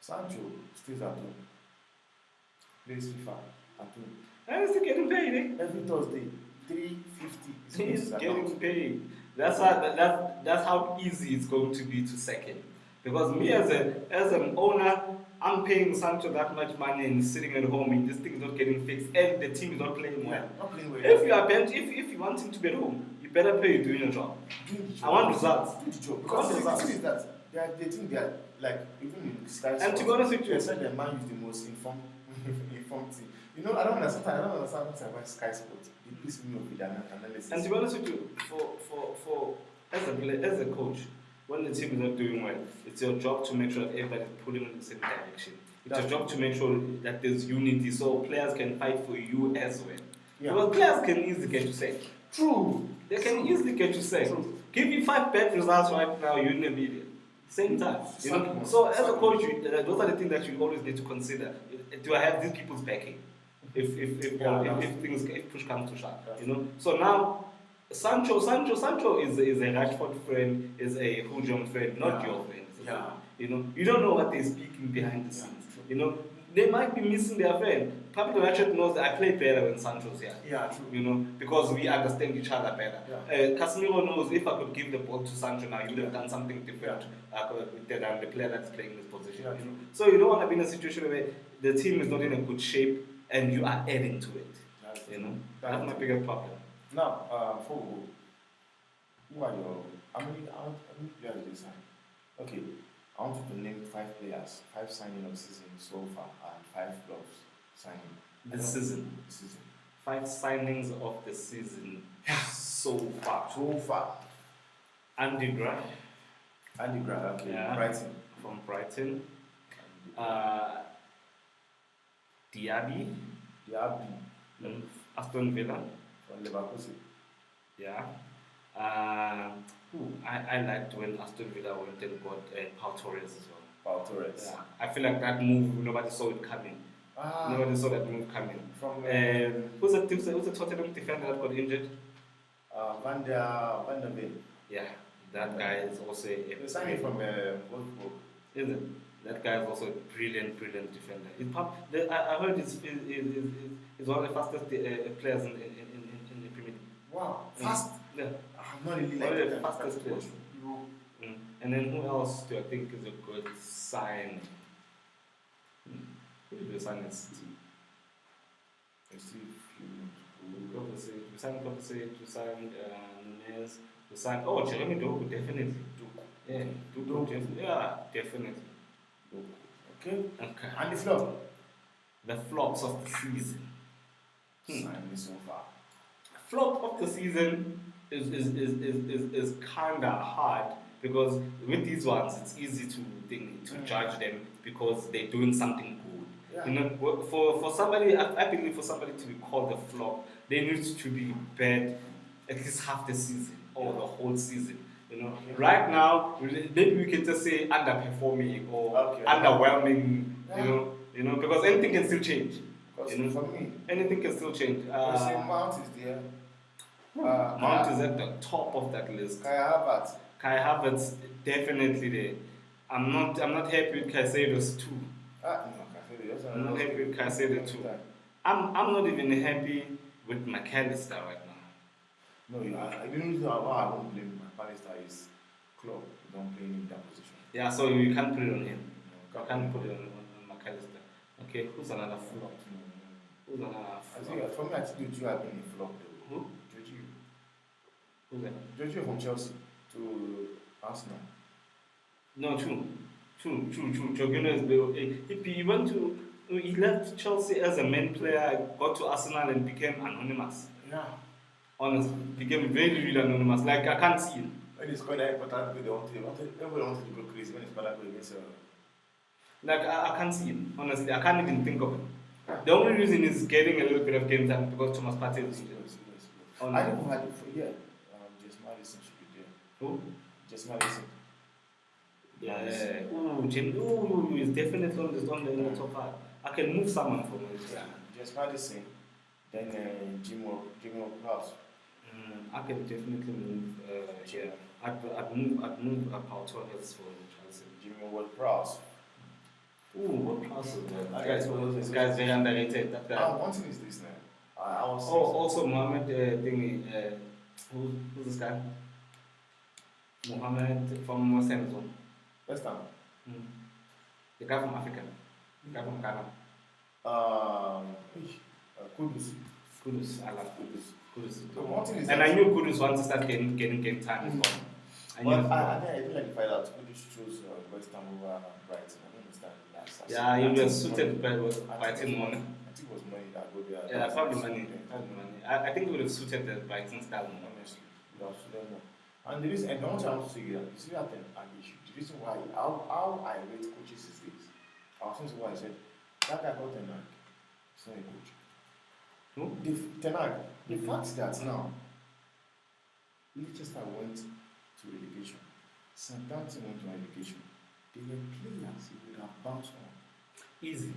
Sancho stays at home, plays FIFA at home. And he's still getting paid, eh? Every Thursday, 350. He's getting paid. That's how easy it's going to be to sack him. Because me as an owner, I'm paying Sancho that much money and he's sitting at home and this thing is not getting fixed and the team is not playing well. Not playing well. If you are bench, if you want him to be at home, you better pay you doing your job. I want results. Do the job. Because the thing is that they think they are like even in Sky Sports. And to be honest with you, they said the man is the most informed team. You know, I don't understand what's about Sky Sports. It pisses me off with their analysis. and to be honest with you, for as a coach, when the team is not doing well, it's your job to make sure that everybody is pulling in the same direction. It's your job to make sure that there's unity so players can fight for you as well. Yeah. Because players can easily get you sacked. True. They can easily get you sacked. Give me 5 bad results right now, you're in the media. Same time. You know? So as a coach, those are the things that you always need to consider. Do I have these people's backing? If push comes to shove, you know. So now Sancho is a Rashford friend, is a Hujum friend, not your friend. Yeah. You know, you don't know what they're speaking behind the scenes. You know, they might be missing their friend. Pablo Rashford knows that I play better when Sancho's here. Yeah, true. You know, because we understand each other better. Yeah. Casemiro knows if I could give the ball to Sancho now, he would have done something different than the player that's playing this position. Yeah, You know? So you don't want to be in a situation where the team is not in a good shape and you are adding to it. You know, that's my biggest problem. Now, who are your how many players did you sign? Okay, I want you to name 5 players, 5 signing of season so far, and 5 clubs signing. This season. 5 signings of the season so far. So far. Andy Gray. Okay. Yeah. Brighton. From Brighton. Diaby. Aston Villa. From Leverkusen. Yeah. I liked when Aston Villa went and got Pau Torres as well. Pau Torres. Yeah. I feel like that move, nobody saw it coming. Nobody saw that move coming. From who's the Tottenham defender that got injured? Van der Ven. Yeah, that guy is also They signed him from Wolfsburg. Isn't it? That guy is also a brilliant defender. I heard he's one of the fastest players in the Premier League. Wow, fast. Yeah. I'm not really One like of the fastest players. And then who else do I think is a good sign? Who did we sign at City? We signed Kovacic, we signed Nunez, we signed Jeremy Doku, definitely. Yeah, definitely. Okay. And the flop? The flops of the season. Signing so far. Flop of the season is kinda hard because with these ones it's easy to judge them because they're doing something good. Yeah. You know, for somebody, I believe for somebody to be called a flop, they need to be bad at least half the season or the whole season. You know, right now maybe we can just say underperforming or underwhelming. Yeah. You know, because anything can still change. Because you know, for me, anything can still change. Mount is there. Mount is at the top of that list. Kai Havertz definitely there. I'm not happy with Caicedo's too. I'm not happy with Caicedo too. I'm not even happy with McAllister right now. No, I didn't know why I don't blame McAllister. His club don't play in that position. Yeah, so you can't put it on him. No, You can't put it on McAllister. Okay, who's another flop? Who's another I flop? think for me, I think Jojo have been a flop though. Who? Jojo. Who's that? Jojo from Chelsea to Arsenal. No, true. Jorginho is he went to he left Chelsea as a main player, got to Arsenal and became anonymous. Yeah. Honestly, became very really anonymous. Like I can't see him. When he scored that important goal, everybody wanted to go crazy when he scored that goal against. Like I can't see him. Honestly, I can't even think of him. The only reason is getting a little bit of game time because Thomas Partey is injured. I didn't have it for James Madison should be there. Who? James Madison. Yeah. Ooh, he's definitely on the top five. I can move someone from it. Yeah. James Madison. Then Jimmo Klaus. I can definitely move. Yeah. I'd move Pau Torres for Chelsea. Jimmy Ward-Prowse. Ooh, what class is that? Okay, This guy's very underrated. That guy. One thing is this now. I was. Also Mohamed thingy. Who's this guy? Mohamed from West Ham. West Ham. The guy from Africa. The guy from Ghana. Kudus. Kudus. I love Kudus. Kudus. So one thing is And that- I knew Kudus once to start getting game time as well. I knew. But I didn't like the fact that Kudus chose West Ham over Brighton. I don't understand that. Yeah, he was suited by Brighton money. I think it was money that go there. Yeah, probably money. I think it would have suited the Brighton style more. Honestly, it was suited more. And the reason, and the one thing I want to say here, you see that an issue. The reason why, how I rate coaches is this. I was saying why I said, that guy got Ten Hag. It's not a coach. Who? Ten Hag, the fact that now, Leicester went to relegation, Southampton went to relegation, they were players who would have bounced on. Easy.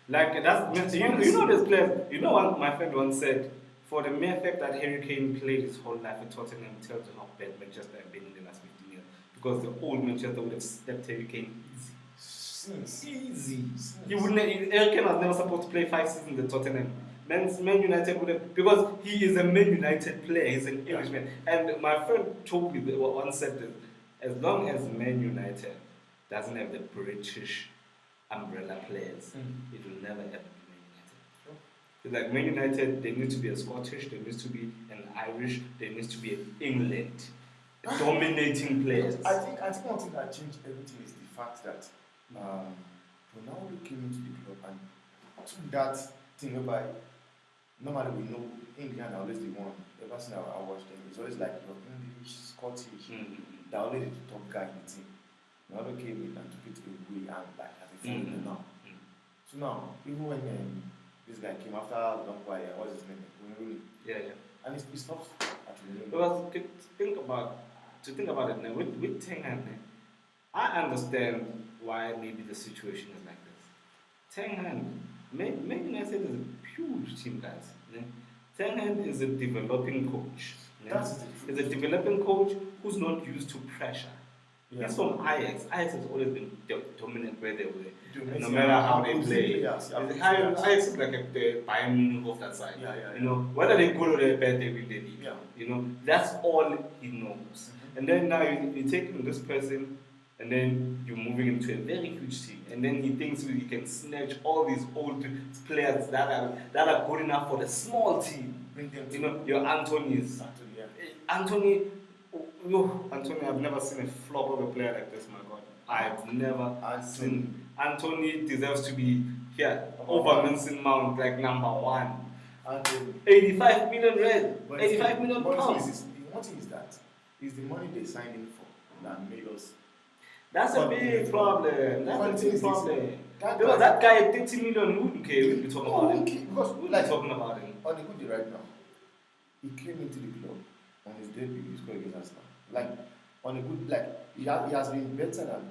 Like that's you know this player. You know what my friend once said. For the mere fact that Harry Kane played his whole life at Tottenham tells you how bad Manchester have been in the last 15 years. Because the old Manchester would have stepped Harry Kane easy. He wouldn't. Harry Kane was never supposed to play 5 seasons at Tottenham. Man United would have, because he is a Man United player. He's an Englishman. And my friend told me once said that as long as Man United doesn't have the British umbrella players, it will never ever be Man United. It's like Man United, there needs to be a Scottish, there needs to be an Irish, there needs to be an England dominating players. I think one thing that changed everything is the fact that Ronaldo came into the club and took that thing whereby normally we know England are always the one. Ever since I watched them, it's always like you're English, Scottish, they're always the top guy in the team. Ronaldo came in and took it away and like as a foreigner now. So now, even when this guy came after long while, what's his name? Rooney. Yeah. And he stops at Rooney. Because to think about it now, with Ten Hag, I understand why maybe the situation is like this. Ten Hag, Man United is a huge team, guys. Ten Hag is a developing coach. That's the truth. He's a developing coach who's not used to pressure. Yeah. He's from Ajax. Ajax has always been dominant where they were. Dominant. No matter how they Abusing play. players, abusing Ajax players. is like the Bayern Munich of that side. Yeah. You know, whether they good or they're bad, they win the league. Yeah. You know, that's all he knows. And then now you take him this person, and then you're moving him to a very huge team, and then he thinks he can snatch all these old players that are good enough for the small team. Bring them to You know, your Anthony's. Anthony, I've never seen a flop of a player like this, my God. I've never seen. Anthony deserves to be here over Mason Mount, like number 1. 85 million rand, 85 million pounds. One thing is that is the money they signed him for that made us. That's a big problem. That's a big problem. That Because that guy at 30 million, who wouldn't care if we talking about him? Because Who like like talking about him? on the good day right now, he came into the club on his debut. He scored against Arsenal. Like on a good, like he has been better than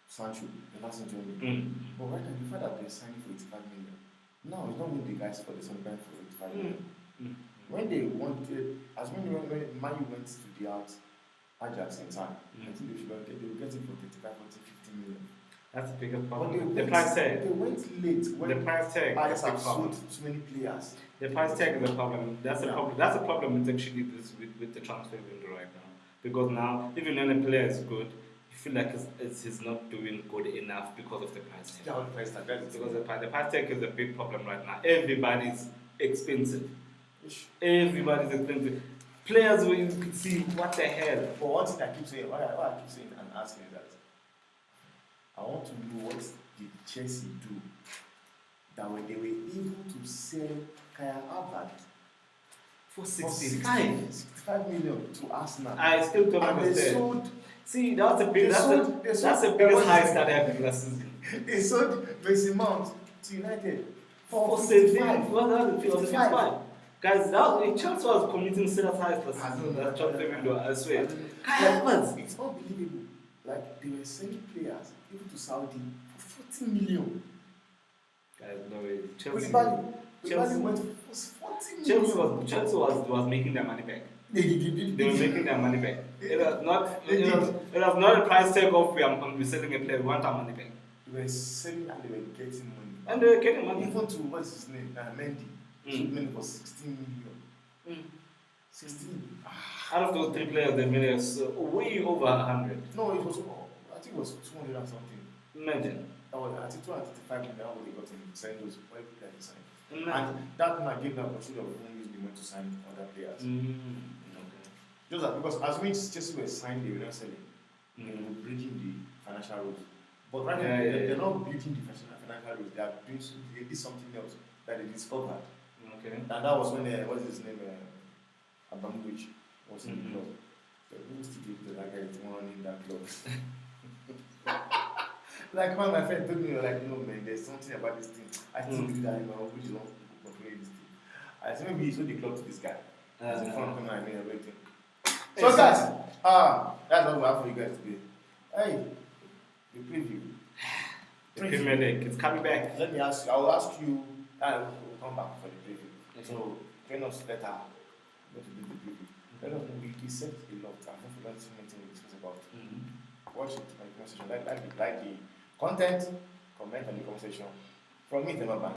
Sancho the last 20 minutes. But right now, the fact that they're signing for 85 million, now it's not with the guys for the Sunderland for 85 million. When they wanted, as when Man U went to the Ajax in time, I think they were getting for 35, 40, 50 million. That's a bigger But problem. they The price tag. They went late when The price tag. Ajax That's a have problem. sold too many players. The price tag is a problem. That's a Yeah. problem. That's a problem with actually with the transfer window right now. Because now, even when a player is good, you feel like he's not doing good enough because of the price tag. Yeah, the price tag. That's Because the price tag is a big problem right now. Everybody's expensive. Ish. Everybody's expensive. Players will see what the hell. But one thing I keep saying, why I keep saying and asking is that I want to know what did Chelsea do that when they were able to sell Kaya Havertz For for 65. million to Arsenal. I still don't And they understand. sold, See, that's the big, They that's sold- the they sold- that's the what biggest is high it? that happened last season. they sold Mason Mount to United For 55. 55. Guys, Chelsea was committing serious highs last I season. don't know. That's transfer window, I swear. Like, Kai Havertz. it's unbelievable. Like they were selling players even to Saudi for 40 million. Guys, no way. Chelsea Koulibaly went for 40 million. Chelsea was making their money back. They They were making their money back. It was not a price tag of we're selling a player, we want our money back. They were selling and they were getting money. And they were getting money. Even to what's his name? Mendy. Sold Mendy for 16 million. 16. Out of those three players, they made us way over 100. No, it was. I think it was 200 and something. Imagine. I think 235 million. That's what they got in sign those every player they signed. Imagine. And that now gave them opportunity of whom they went to sign other players. Okay. Just that because as when Chelsea were signed, they were not selling. They Mm. were breaking the financial rules. But right Yeah, now, yeah, they're yeah. not breaking the financial rules. They are doing they did something else that they discovered. Okay. And that was when what's his name? Abramovich was in the Mhm. club. So people still give to that guy to run in that club. Like one of my friends told me, like, no man, there's something about this thing. I think that Abramovich is not controlling this thing. I said maybe he sold the club to this guy. As a front corner, I mean everything. So guys, that's what we have for you guys today. Hey, the preview. The Premier League, it's coming back. Let me ask you. I will ask you. We'll come back for the preview. So join us later. Going to do the preview. Let us know. We said a lot. I've not forgotten so many things we discussed about. Watch it. Like the conversation. Like the content. Comment on the conversation. From me, Temaba.